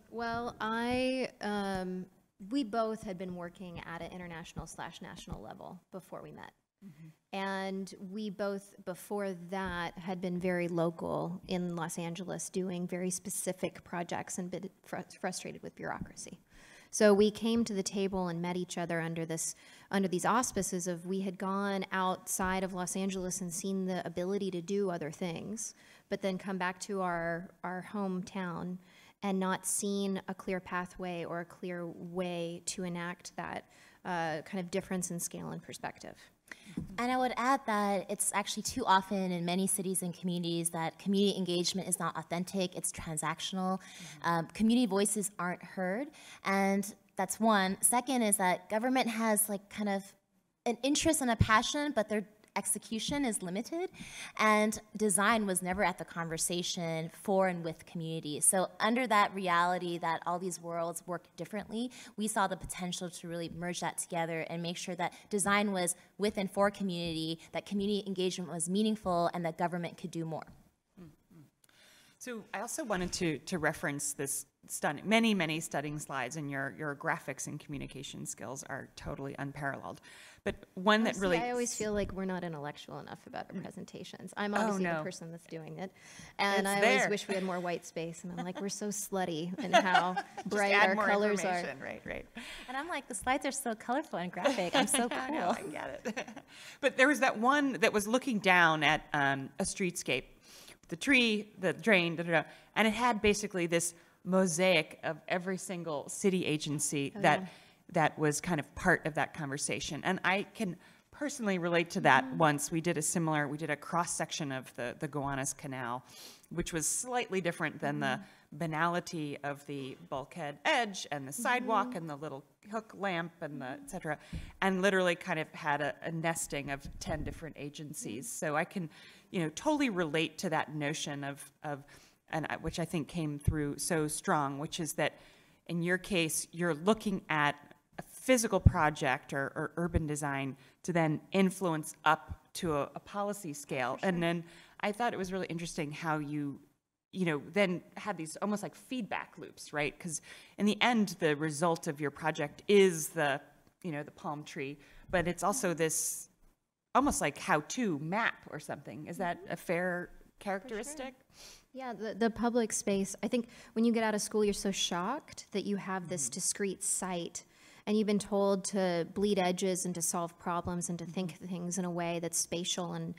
Well, we both had been working at an international/national level before we met. Mm-hmm. And we both, before that, had been very local in Los Angeles, doing very specific projects and been frustrated with bureaucracy. So we came to the table and met each other under these auspices of, we had gone outside of Los Angeles and seen the ability to do other things, but then come back to our hometown and not seen a clear pathway or a clear way to enact that kind of difference in scale and perspective. And I would add that it's actually too often in many cities and communities that community engagement is not authentic, it's transactional. Community voices aren't heard, and that's one. Second is that government has like kind of an interest and a passion, but their execution is limited, and design was never at the conversation for and with communities. So under that reality that all these worlds work differently, we saw the potential to really merge that together and make sure that design was with and for community, that community engagement was meaningful, and that government could do more. Mm. So I also wanted to reference this many stunning slides, and your graphics and communication skills are totally unparalleled. But one that really... I always feel like we're not intellectual enough about our presentations. I'm obviously the person that's doing it. And I always wish we had more white space. And I'm like, we're so slutty in how bright our colors are. Right. And I'm like, the slides are so colorful and graphic. I'm so cool. I get it. But there was that one that was looking down at a streetscape, the tree, the drain, and it had basically this mosaic of every single city agency that was kind of part of that conversation. And I can personally relate to that. Once we did a cross-section of the Gowanus Canal, which was slightly different than the banality of the bulkhead edge and the sidewalk and the little hook lamp and the et cetera, and literally kind of had a nesting of 10 different agencies. So I can, totally relate to that notion which I think came through so strong, which is that in your case, you're looking at a physical project or urban design to then influence up to a policy scale. Sure. And then I thought it was really interesting how you then had these almost like feedback loops, right? Because in the end, the result of your project is the palm tree, but it's also this almost like how-to map or something. Is that a fair characteristic? Yeah, the public space, I think when you get out of school, you're so shocked that you have this discrete site and you've been told to bleed edges and to solve problems and to think things in a way that's spatial. And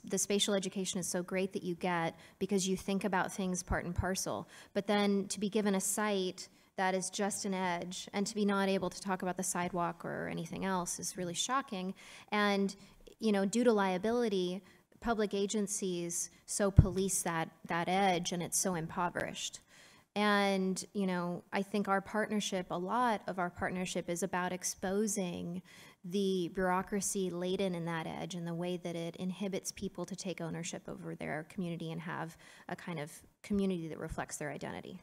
the spatial education is so great that you get because you think about things part and parcel. But then to be given a site that is just an edge and to be not able to talk about the sidewalk or anything else is really shocking. And, due to liability, public agencies so police that edge, and it's so impoverished. And, I think a lot of our partnership is about exposing the bureaucracy laden in that edge and the way that it inhibits people to take ownership over their community and have a kind of community that reflects their identity.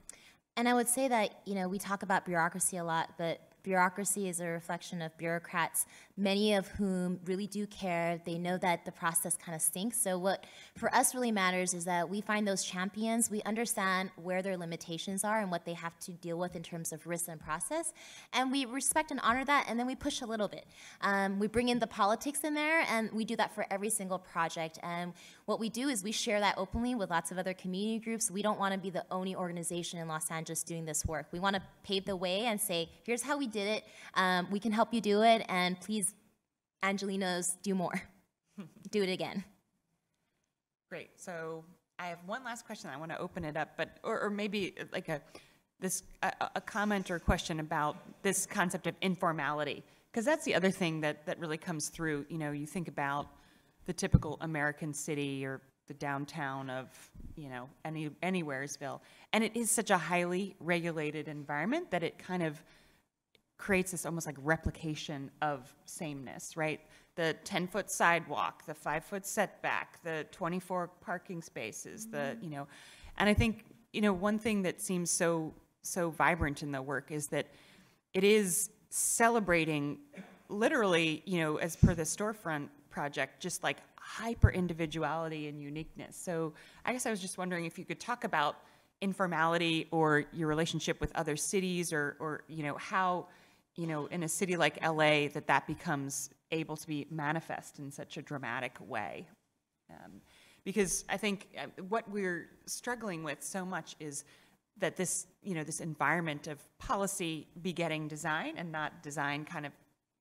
And I would say that, we talk about bureaucracy a lot, but bureaucracy is a reflection of bureaucrats, many of whom really do care. They know that the process kind of stinks. So what for us really matters is that we find those champions. We understand where their limitations are and what they have to deal with in terms of risk and process. And we respect and honor that, and then we push a little bit. We bring in the politics in there, and we do that for every single project. And what we do is we share that openly with lots of other community groups. We don't want to be the only organization in Los Angeles doing this work. We want to pave the way and say, here's how we did it. We can help you do it, and please, Angelinos, do more. Do it again. Great. So I have one last question. I want to open it up, but or maybe like a comment or question about this concept of informality, because that's the other thing that really comes through. You think about the typical American city or the downtown of anywheresville, and it is such a highly regulated environment that it kind of creates this almost like replication of sameness, right? The 10-foot sidewalk, the 5-foot setback, the 24 parking spaces, and I think, one thing that seems so vibrant in the work is that it is celebrating literally, as per the storefront project, just like hyper individuality and uniqueness. So I guess I was just wondering if you could talk about informality or your relationship with other cities or how, in a city like LA that becomes able to be manifest in such a dramatic way. Because I think what we're struggling with so much is that this environment of policy begetting design and not design kind of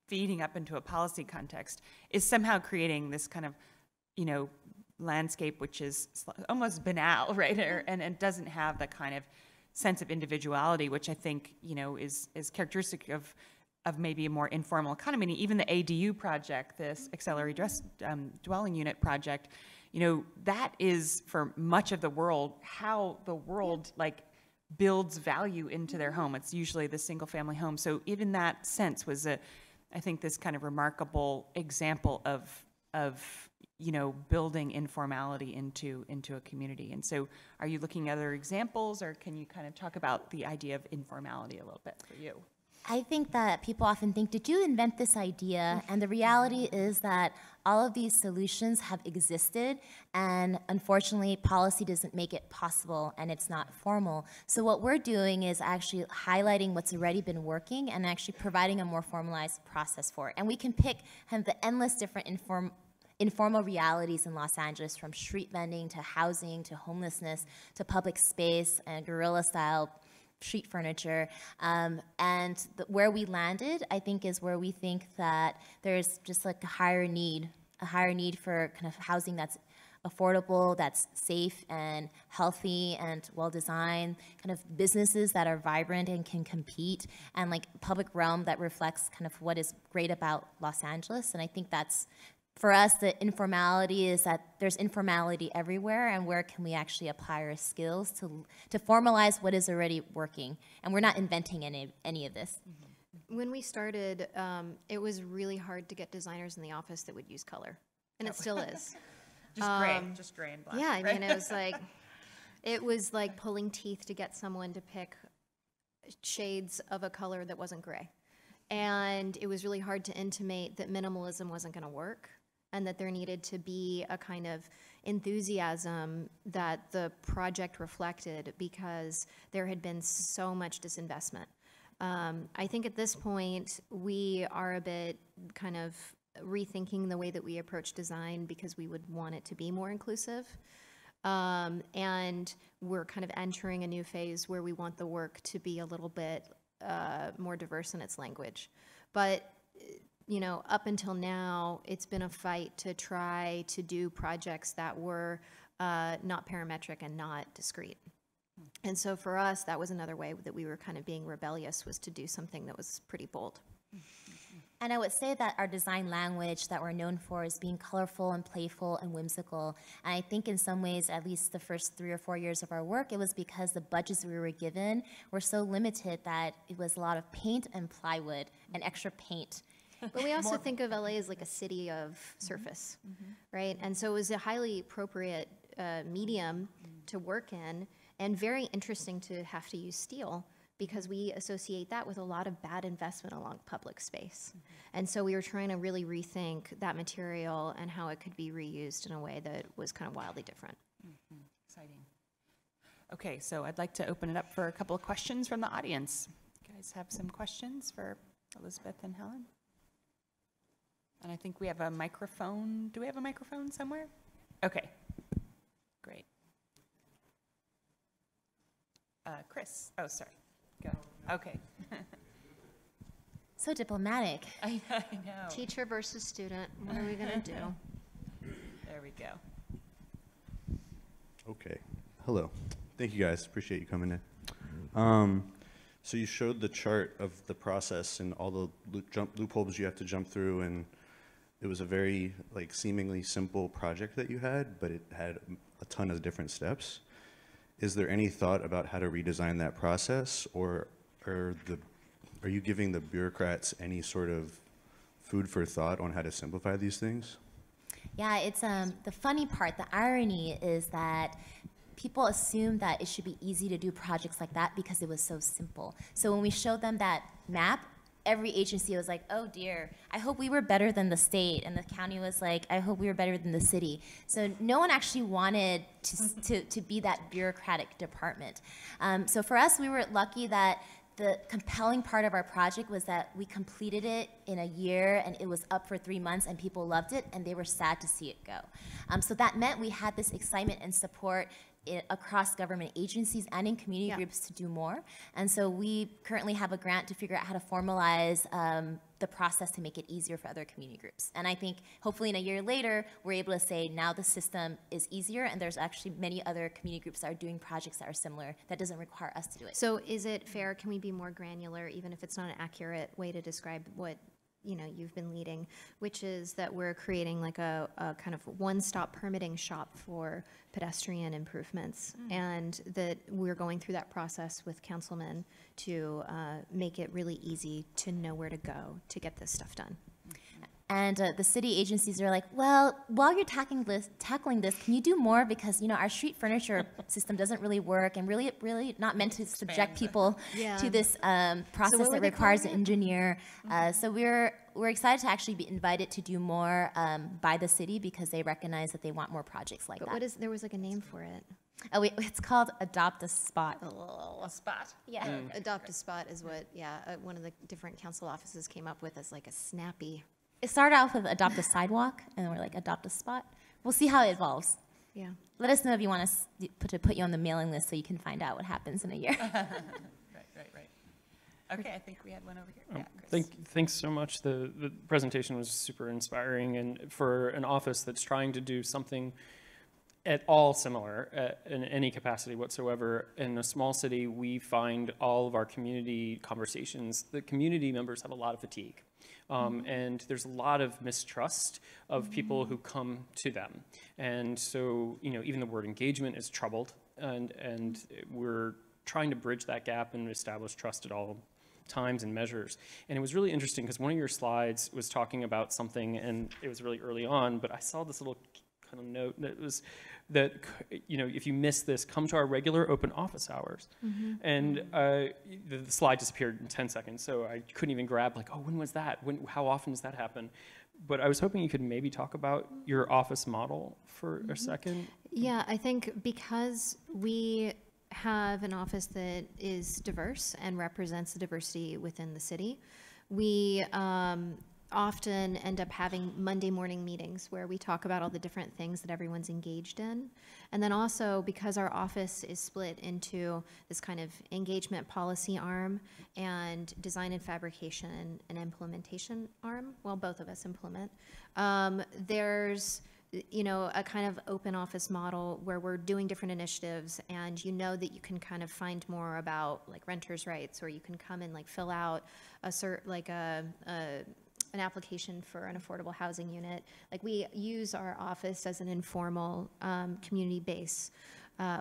feeding up into a policy context is somehow creating this kind of, landscape which is almost banal, right? And doesn't have the kind of sense of individuality, which I think, is characteristic of maybe a more informal economy. And even the ADU project, this accelerated dwelling unit project, that is for much of the world how the world builds value into their home. It's usually the single family home. So even that sense was I think this kind of remarkable example of building informality into a community. And so are you looking at other examples, or can you kind of talk about the idea of informality a little bit for you? I think that people often think, did you invent this idea? And the reality is that all of these solutions have existed, and unfortunately, policy doesn't make it possible, and it's not formal. So what we're doing is actually highlighting what's already been working and actually providing a more formalized process for it. And we can pick kind of the endless different informal realities in Los Angeles, from street vending to housing to homelessness to public space and guerrilla-style street furniture, and where we landed, I think, is where we think that there's just like a higher need for kind of housing that's affordable, that's safe and healthy and well-designed, kind of businesses that are vibrant and can compete, and like public realm that reflects kind of what is great about Los Angeles. And I think that's, for us, the informality is that there's informality everywhere, and where can we actually apply our skills to formalize what is already working? And we're not inventing any of this. When we started, it was really hard to get designers in the office that would use color, and it still is. Just gray and black. Yeah, I mean, it was like pulling teeth to get someone to pick shades of a color that wasn't gray. And it was really hard to intimate that minimalism wasn't going to work, and that there needed to be a kind of enthusiasm that the project reflected, because there had been so much disinvestment. I think at this point, we are a bit kind of rethinking the way that we approach design, because we would want it to be more inclusive. And we're kind of entering a new phase where we want the work to be a little bit more diverse in its language. But you know, up until now, it's been a fight to try to do projects that were not parametric and not discrete. And so for us, that was another way that we were kind of being rebellious, was to do something that was pretty bold. And I would say that our design language that we're known for is being colorful and playful and whimsical. And I think in some ways, at least the first 3 or 4 years of our work, it was because the budgets we were given were so limited that it was a lot of paint and plywood and extra paint. But we also think of LA as like a city of surface, right? And so it was a highly appropriate medium to work in, and very interesting to have to use steel, because we associate that with a lot of bad investment along public space. And so we were trying to really rethink that material and how it could be reused in a way that was kind of wildly different. Exciting. Okay, so I'd like to open it up for a couple of questions from the audience. You guys have some questions for Elizabeth and Helen? And I think we have a microphone. Do we have a microphone somewhere? Okay, great. Chris, oh, sorry. Go. Okay. So diplomatic. I know. Teacher versus student, what are we gonna do? There we go. Okay. Hello. Thank you guys. Appreciate you coming in. So you showed the chart of the process and all the loopholes you have to jump through, and it was a very seemingly simple project that you had, but it had a ton of different steps. Is there any thought about how to redesign that process, or are you giving the bureaucrats any sort of food for thought on how to simplify these things? Yeah, it's the funny part, the irony is that people assume that it should be easy to do projects like that because it was so simple. So when we showed them that map, every agency was like, oh dear, I hope we were better than the state. And the county was like, I hope we were better than the city. So no one actually wanted to be that bureaucratic department. So for us, we were lucky that the compelling part of our project was that we completed it in a year, and it was up for 3 months, and people loved it, and they were sad to see it go. So that meant we had this excitement and support across government agencies and in community groups to do more. And so we currently have a grant to figure out how to formalize the process to make it easier for other community groups. And I think hopefully in a year later, we're able to say now the system is easier, and there's actually many other community groups that are doing projects that are similar that doesn't require us to do it. So is it fair, can we be more granular, even if it's not an accurate way to describe what you've been leading, which is that we're creating like a kind of one-stop permitting shop for pedestrian improvements, and that we're going through that process with councilmen to make it really easy to know where to go to get this stuff done. And the city agencies are like, well, while you're tackling this, can you do more? Because, you know, our street furniture system doesn't really work and really not meant to subject people to this process that requires an engineer. So we're excited to actually be invited to do more by the city because they recognize that they want more projects like that. There was like a name for it. Oh, it's called Adopt a Spot. A spot. Yeah. Adopt a Spot is what, one of the different council offices came up with as like a snappy. It started off with Adopt a Sidewalk, and then we're like, Adopt a Spot. We'll see how it evolves. Yeah. Let us know if you want us to put you on the mailing list so you can find out what happens in a year. Right. Okay, I think we had one over here. Yeah, Chris. Thanks so much. The presentation was super inspiring, and for an office that's trying to do something at all similar in any capacity whatsoever. In a small city, we find all of our community conversations, the community members have a lot of fatigue. And there's a lot of mistrust of people who come to them. And so, you know, even the word engagement is troubled, and we're trying to bridge that gap and establish trust at all times and measures. And it was really interesting because one of your slides was talking about something, and it was really early on, but I saw this little kind of note that was that, you know, if you miss this, come to our regular open office hours. And the slide disappeared in 10 seconds, so I couldn't even grab like, oh, when was that? How often does that happen? But I was hoping you could maybe talk about your office model for a second. Yeah, I think because we have an office that is diverse and represents the diversity within the city, we often end up having Monday morning meetings where we talk about all the different things that everyone's engaged in. And then also, because our office is split into this kind of engagement policy arm and design and fabrication and implementation arm, well, both of us implement, there's, you know, a kind of open office model where we're doing different initiatives, and you know that you can kind of find more about like renters' rights, or you can come and like fill out an application for an affordable housing unit. Like, we use our office as an informal community base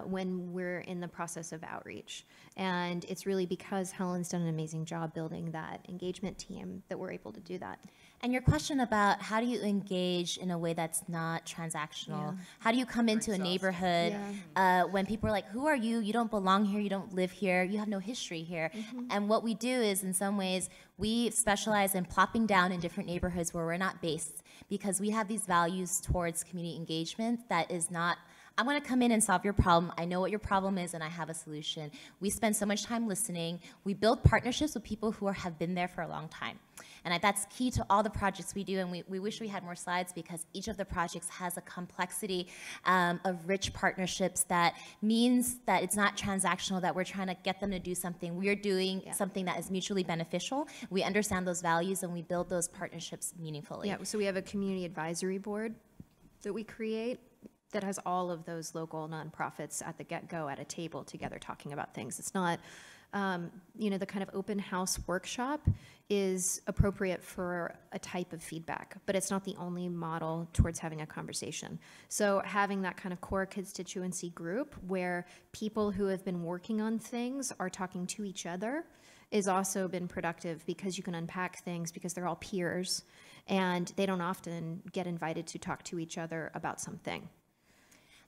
when we're in the process of outreach. And it's really because Helen's done an amazing job building that engagement team that we're able to do that. And your question about how do you engage in a way that's not transactional? How do you come into a neighborhood when people are like, who are you? You don't belong here. You don't live here. You have no history here. And what we do is, in some ways, we specialize in plopping down in different neighborhoods where we're not based, because we have these values towards community engagement that is not, I want to come in and solve your problem. I know what your problem is, and I have a solution. We spend so much time listening. We build partnerships with people who have been there for a long time. And that's key to all the projects we do, and we wish we had more slides because each of the projects has a complexity of rich partnerships that means that it's not transactional, that we're trying to get them to do something. We're doing something that is mutually beneficial. We understand those values, and we build those partnerships meaningfully. Yeah, so we have a community advisory board that we create that has all of those local nonprofits at the get-go at a table together talking about things. It's not, you know, the kind of open house workshop is appropriate for a type of feedback, but it's not the only model towards having a conversation. So having that kind of core constituency group where people who have been working on things are talking to each other has also been productive, because you can unpack things because they're all peers and they don't often get invited to talk to each other about something.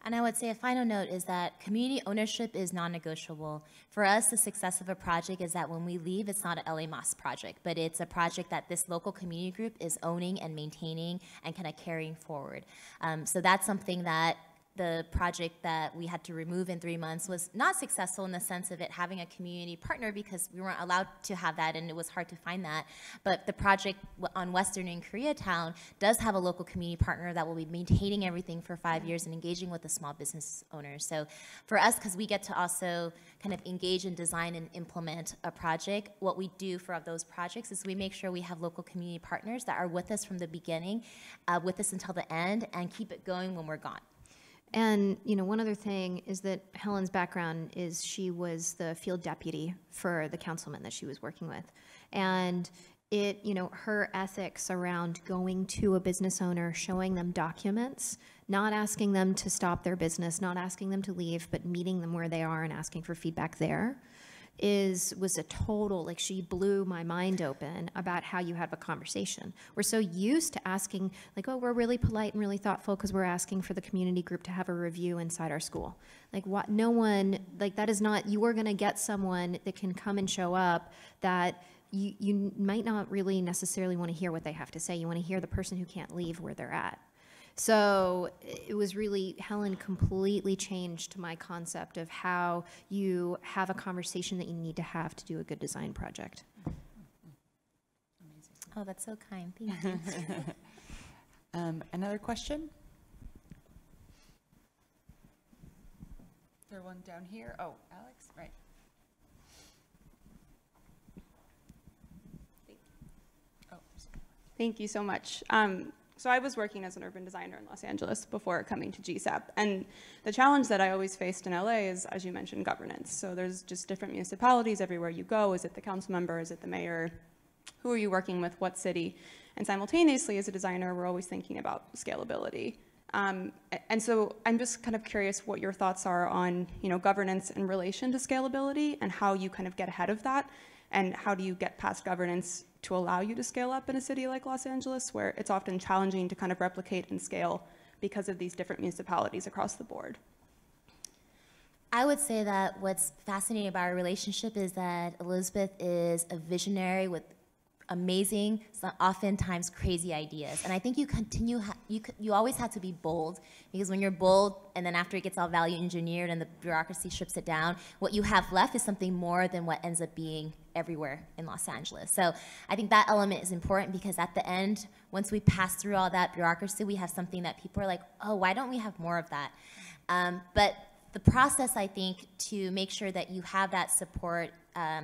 And I would say a final note is that community ownership is non-negotiable. For us, the success of a project is that when we leave, it's not an LA-Más project, but it's a project that this local community group is owning and maintaining and kind of carrying forward. So that's something that the project that we had to remove in 3 months was not successful in the sense of it having a community partner, because we weren't allowed to have that and it was hard to find that. But the project on Western in Koreatown does have a local community partner that will be maintaining everything for 5 years and engaging with the small business owners. So for us, because we get to also kind of engage and design and implement a project, what we do for those projects is we make sure we have local community partners that are with us from the beginning, with us until the end, and keep it going when we're gone. And, you know, one other thing is that Helen's background is she was the field deputy for the councilman that she was working with. And it, you know, her ethics around going to a business owner, showing them documents, not asking them to stop their business, not asking them to leave, but meeting them where they are and asking for feedback there, was a total, like, she blew my mind open about how you have a conversation. We're so used to asking, like, oh, we're really polite and really thoughtful because we're asking for the community group to have a review inside our school. Like, what? No one, like, that is not, you are going to get someone that can come and show up that you might not really necessarily want to hear what they have to say. You want to hear the person who can't leave where they're at. So it was really, Helen completely changed my concept of how you have a conversation that you need to have to do a good design project. Amazing. Oh, that's so kind. Thank you. Another question? Is there one down here? Oh, Alex, right. Thank you so much. So I was working as an urban designer in Los Angeles before coming to GSAP. And the challenge that I always faced in LA is, as you mentioned, governance. So there's just different municipalities everywhere you go. Is it the council member? Is it the mayor? Who are you working with? What city? And simultaneously, as a designer, we're always thinking about scalability. And so I'm just kind of curious what your thoughts are on, governance in relation to scalability and how you kind of get ahead of that. And how do you get past governance to allow you to scale up in a city like Los Angeles, where it's often challenging to kind of replicate and scale because of these different municipalities across the board? I would say that what's fascinating about our relationship is that Elizabeth is a visionary with amazing, oftentimes crazy ideas. And I think you always have to be bold, because when you're bold and then after it gets all value engineered and the bureaucracy strips it down, what you have left is something more than what ends up being everywhere in Los Angeles. So I think that element is important, because at the end, once we pass through all that bureaucracy, we have something that people are like, oh, why don't we have more of that? But the process, I think, to make sure that you have that support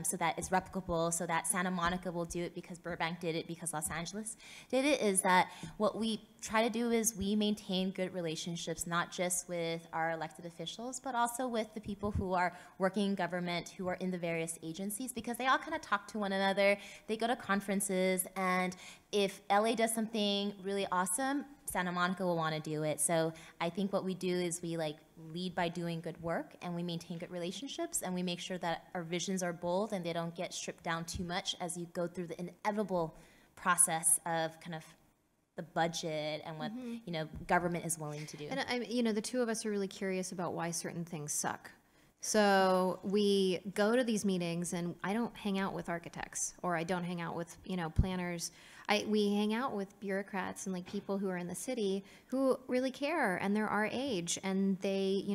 so that it's replicable, so that Santa Monica will do it because Burbank did it, because Los Angeles did it, is that what we try to do is we maintain good relationships, not just with our elected officials, but also with the people who are working in government, who are in the various agencies, because they all kind of talk to one another. They go to conferences, and if LA does something really awesome, Santa Monica will want to do it. So I think what we do is we lead by doing good work, and we maintain good relationships, and we make sure that our visions are bold and they don't get stripped down too much as you go through the inevitable process of kind of the budget and what government is willing to do. And the two of us are really curious about why certain things suck. So we go to these meetings, and I don't hang out with architects, or I don't hang out with planners. We hang out with bureaucrats and people who are in the city who really care, and they're our age, and they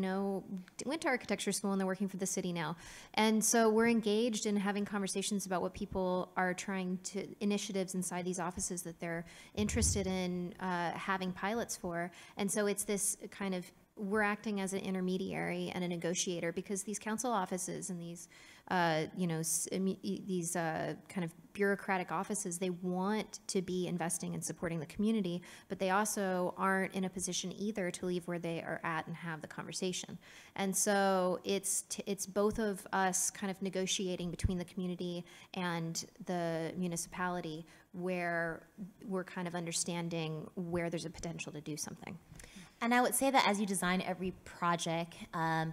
went to architecture school and they're working for the city now. And so we're engaged in having conversations about what people are trying to, initiatives inside these offices that they're interested in having pilots for. And so it's this kind of, we're acting as an intermediary and a negotiator, because these council offices and these kind of bureaucratic offices, they want to be investing and supporting the community, but they also aren't in a position either to leave where they are at and have the conversation. And so it's both of us kind of negotiating between the community and the municipality, where we're kind of understanding where there's a potential to do something. And I would say that as you design every project,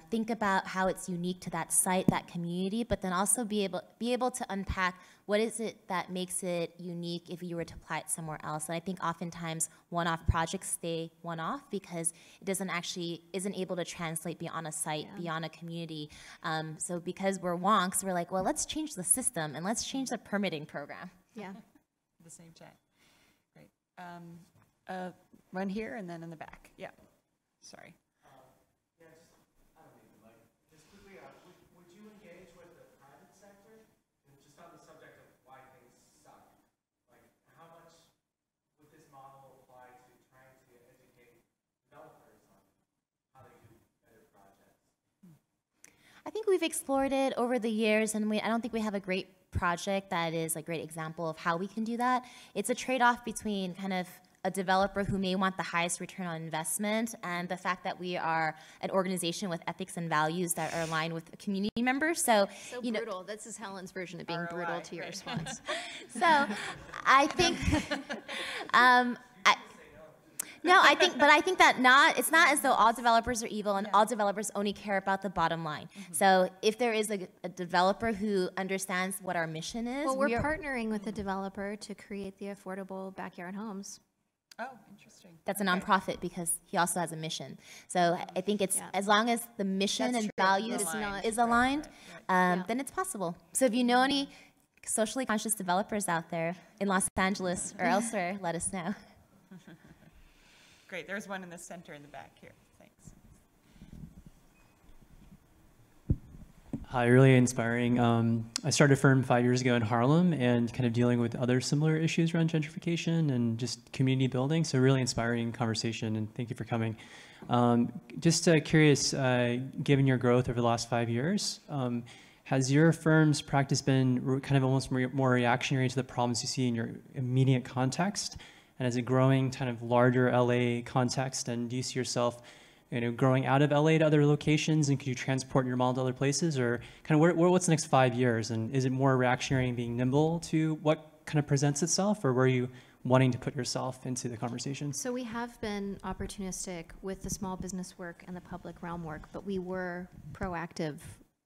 think about how it's unique to that site, that community, but then also be able to unpack what is it that makes it unique if you were to apply it somewhere else. And I think oftentimes one-off projects stay one-off because it isn't able to translate beyond a site, beyond a community. So because we're wonks, we're like, well, let's change the system and let's change the permitting program. Yeah. At the same time. Great. Run here and then in the back. Yeah. Sorry. Yeah, I don't need the mic. Just quickly, would you engage with the private sector? And just on the subject of why things suck, how much would this model apply to trying to educate developers on how they do better projects? I think we've explored it over the years, and I don't think we have a great project that is a great example of how we can do that. It's a trade-off between kind of a developer who may want the highest return on investment and the fact that we are an organization with ethics and values that are aligned with community members. So brutal. This is Helen's version of being ROI, brutal to your response. So I think, No, I think that it's not as though all developers are evil and all developers only care about the bottom line. So if there is a developer who understands what our mission is, Well, we're partnering with a developer to create the affordable backyard homes. Oh, interesting. that's a nonprofit because he also has a mission. So I think it's as long as the mission That's and true. values is aligned, then it's possible. So if you know any socially conscious developers out there in Los Angeles or elsewhere, let us know. Great. There's one in the center in the back here. Thanks. Hi, really inspiring. I started a firm 5 years ago in Harlem and kind of dealing with other similar issues around gentrification and just community building. So really inspiring conversation, and thank you for coming. Just curious, given your growth over the last 5 years, has your firm's practice been kind of almost more reactionary to the problems you see in your immediate context? And as a growing kind of larger LA context, and do you see yourself growing out of LA to other locations, and could you transport your model to other places, or kind of what's the next 5 years? And is it more reactionary and being nimble to what kind of presents itself, or were you wanting to put yourself into the conversation? So we have been opportunistic with the small business work and the public realm work, but we were proactive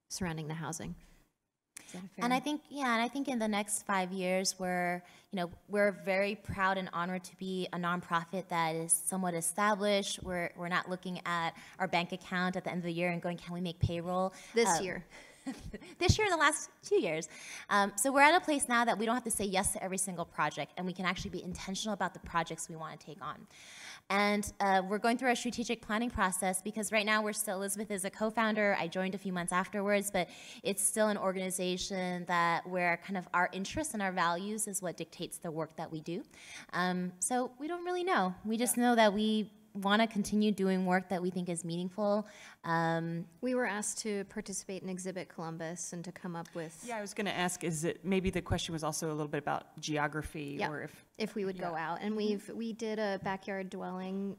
surrounding the housing. Is that fair? And I think in the next 5 years, we're very proud and honored to be a nonprofit that is somewhat established. We're not looking at our bank account at the end of the year and going, can we make payroll? This year. This year and the last 2 years. So we're at a place now that we don't have to say yes to every single project, and we can actually be intentional about the projects we want to take on. And we're going through our strategic planning process because right now Elizabeth is a co-founder. I joined a few months afterwards, but it's still an organization where kind of our interests and our values is what dictates the work that we do. So we don't really know. We just know that we want to continue doing work that we think is meaningful. We were asked to participate in Exhibit Columbus and to come up with. Yeah, I was going to ask, maybe the question was also a little bit about geography, or if we would go out. And we did a backyard dwelling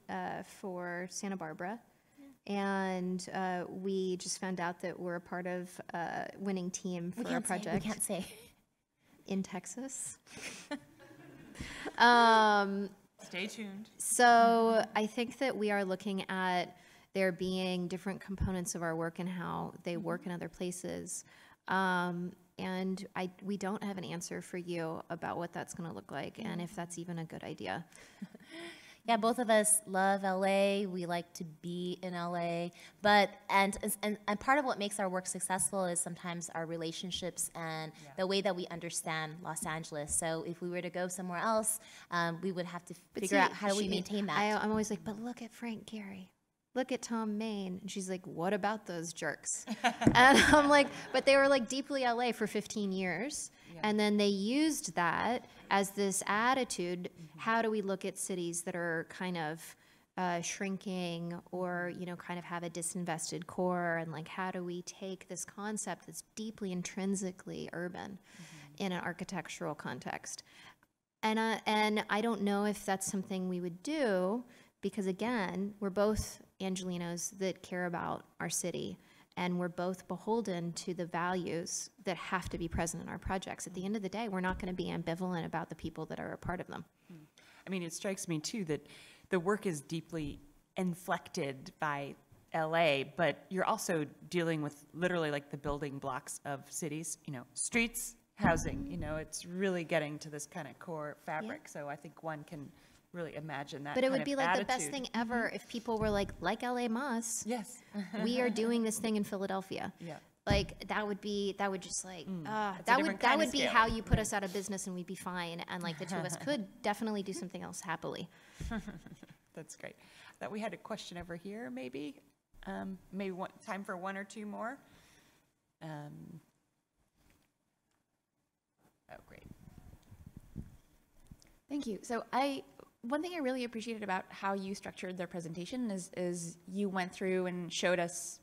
for Santa Barbara. And we just found out that we're a part of a winning team for our project. We can't say. In Texas. Stay tuned. So I think that we are looking at there being different components of our work and how they work in other places. And we don't have an answer for you about what that's going to look like and if that's even a good idea. Yeah, both of us love LA. We like to be in LA, and part of what makes our work successful is sometimes our relationships and the way that we understand Los Angeles. So if we were to go somewhere else, we would have to figure out how do we maintain that. I'm always like, but look at Frank Gehry. Look at Tom Main. And she's like, what about those jerks? And I'm like, but they were like deeply LA for 15 years. Yeah. And then they used that as this attitude. How do we look at cities that are kind of shrinking or, kind of have a disinvested core? And like, how do we take this concept that's deeply intrinsically urban in an architectural context? And I don't know if that's something we would do because, again, we're both Angelinos that care about our city, and we're both beholden to the values that have to be present in our projects. At the end of the day, we're not going to be ambivalent about the people that are a part of them. I mean, it strikes me, too, that the work is deeply inflected by LA, but you're also dealing with literally like the building blocks of cities, streets, housing, it's really getting to this kind of core fabric. Yeah. So I think one can really imagine that. But it would be like the best thing ever if people were like LA-Más. Yes. We are doing this thing in Philadelphia. Yeah. Like that would just like that would be how you put us out of business and we'd be fine, and like the two of us could definitely do something else happily. That's great. That we had a question over here, maybe time for one or two more. Oh, great. Thank you. So one thing I really appreciated about how you structured their presentation is you went through and showed us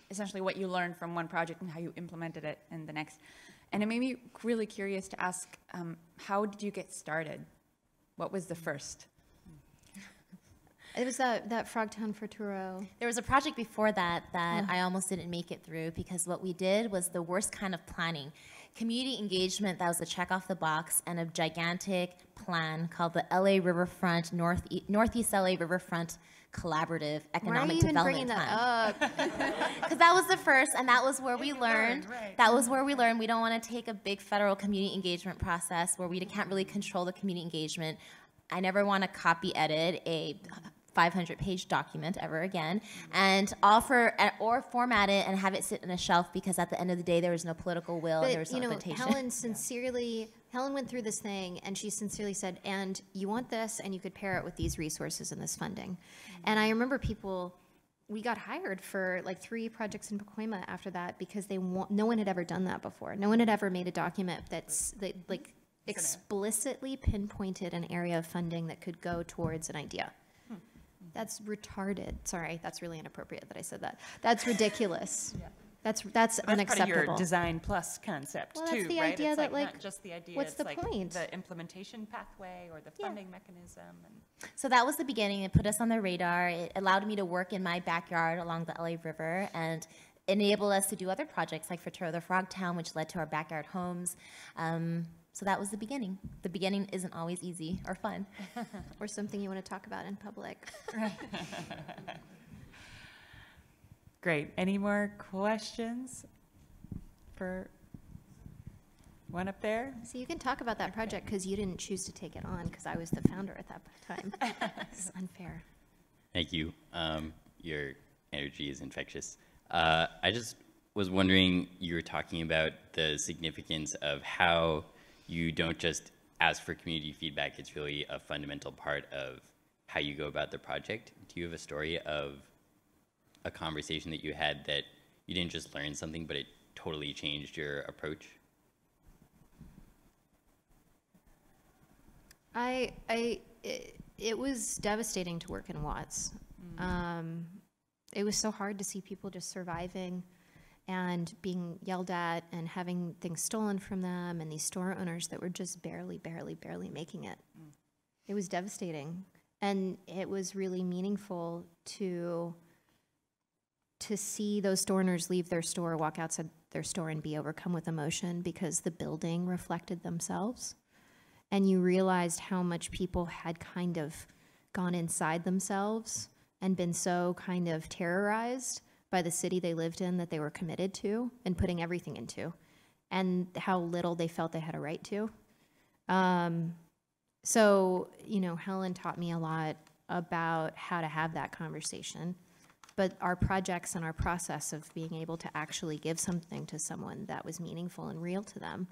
essentially what you learned from one project and how you implemented it in the next. And it made me really curious to ask, how did you get started? What was the first? It was that Frogtown Futuro. There was a project before that I almost didn't make it through because what we did was the worst kind of planning. community engagement that was a check off the box and a gigantic plan called the LA Riverfront, Northeast LA Riverfront Collaborative Economic Development Plan. Why are you even bringing that up? Because that was the first, and that was where we learned. That was where we learned we don't want to take a big federal community engagement process where we can't really control the community engagement. I never want to copy edit a 500-page document ever again, and offer or format it and have it sit on a shelf, because at the end of the day there was no political will, there was no implementation. Helen went through this thing and she sincerely said, and you want this, and you could pair it with these resources and this funding. And I remember we got hired for like 3 projects in Pacoima after that, because no one had ever done that before. No one had ever made a document that explicitly pinpointed an area of funding that could go towards an idea. That's retarded. Sorry, that's really inappropriate that I said that. That's ridiculous. That's unacceptable. Part of your design plus concept well, too, that's the right? idea it's that like not just the idea. What's it's the like point? The implementation pathway or the funding mechanism. And So that was the beginning. It put us on the radar. It allowed me to work in my backyard along the LA River and enabled us to do other projects like Fratero the Frogtown, which led to our backyard homes. So that was the beginning. The beginning isn't always easy or fun. Or something you want to talk about in public. Great. Any more questions for one up there? So you can talk about that project because you didn't choose to take it on, because I was the founder at that time. It's unfair. Thank you. Your energy is infectious. I just was wondering, you were talking about the significance of how you don't just ask for community feedback. It's really a fundamental part of how you go about the project. Do you have a story of a conversation that you had that you didn't just learn something, but it totally changed your approach? It was devastating to work in Watts. It was so hard to see people just surviving and being yelled at and having things stolen from them, and these store owners that were just barely making it. It was devastating. And it was really meaningful to see those store owners leave their store, walk outside their store, and be overcome with emotion because the building reflected themselves. And you realized how much people had kind of gone inside themselves and been so kind of terrorized by the city they lived in that they were committed to and putting everything into, and how little they felt they had a right to. So, you know, Helen taught me a lot about how to have that conversation, but our projects and our process of being able to actually give something to someone that was meaningful and real to them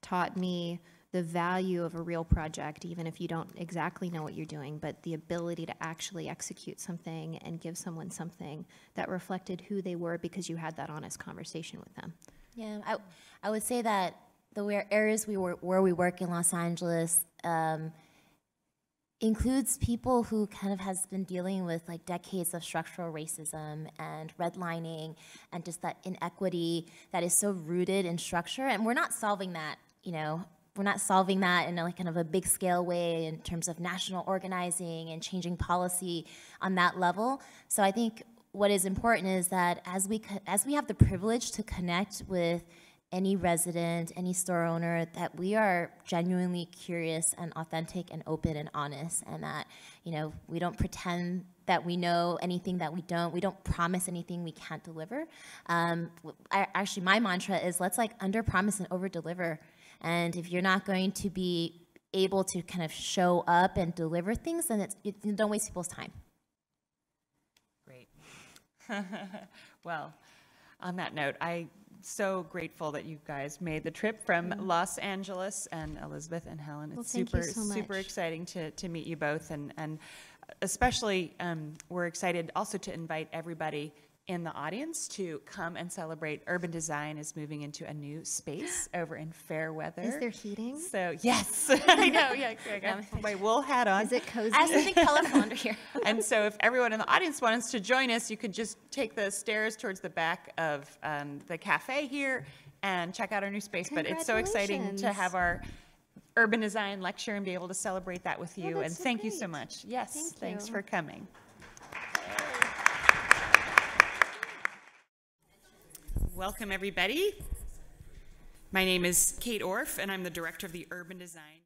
taught me the value of a real project, even if you don't exactly know what you're doing, but the ability to actually execute something and give someone something that reflected who they were because you had that honest conversation with them. Yeah, I would say that the areas where we work in Los Angeles includes people who kind of has been dealing with like decades of structural racism and redlining and just that inequity that is so rooted in structure. And we're not solving that, you know, we're not solving that in a, like kind of a big scale way in terms of national organizing and changing policy on that level. So I think what is important is that as we have the privilege to connect with any resident, any store owner, that we are genuinely curious and authentic and open and honest, and that, you know, we don't pretend that we know anything that we don't promise anything we can't deliver. Actually, my mantra is let's like under promise and over deliver. And if you're not going to be able to kind of show up and deliver things, then don't waste people's time. Great. Well, on that note, I'm so grateful that you guys made the trip from Los Angeles, and Elizabeth and Helen. It's thank you so much. super exciting to meet you both, and especially we're excited also to invite everybody in the audience to come and celebrate. Urban Design is moving into a new space over in Fairweather. Is there heating? So yes, I know. Yeah, I got my wool hat on. Is it cozy? I have something colorful under here. And so if everyone in the audience wants to join us, you could just take the stairs towards the back of the cafe here and check out our new space. But it's so exciting to have our urban design lecture and be able to celebrate that with you. And thank you so much. Yes, thanks for coming. Welcome, everybody. My name is Kate Orff, and I'm the director of the Urban Design.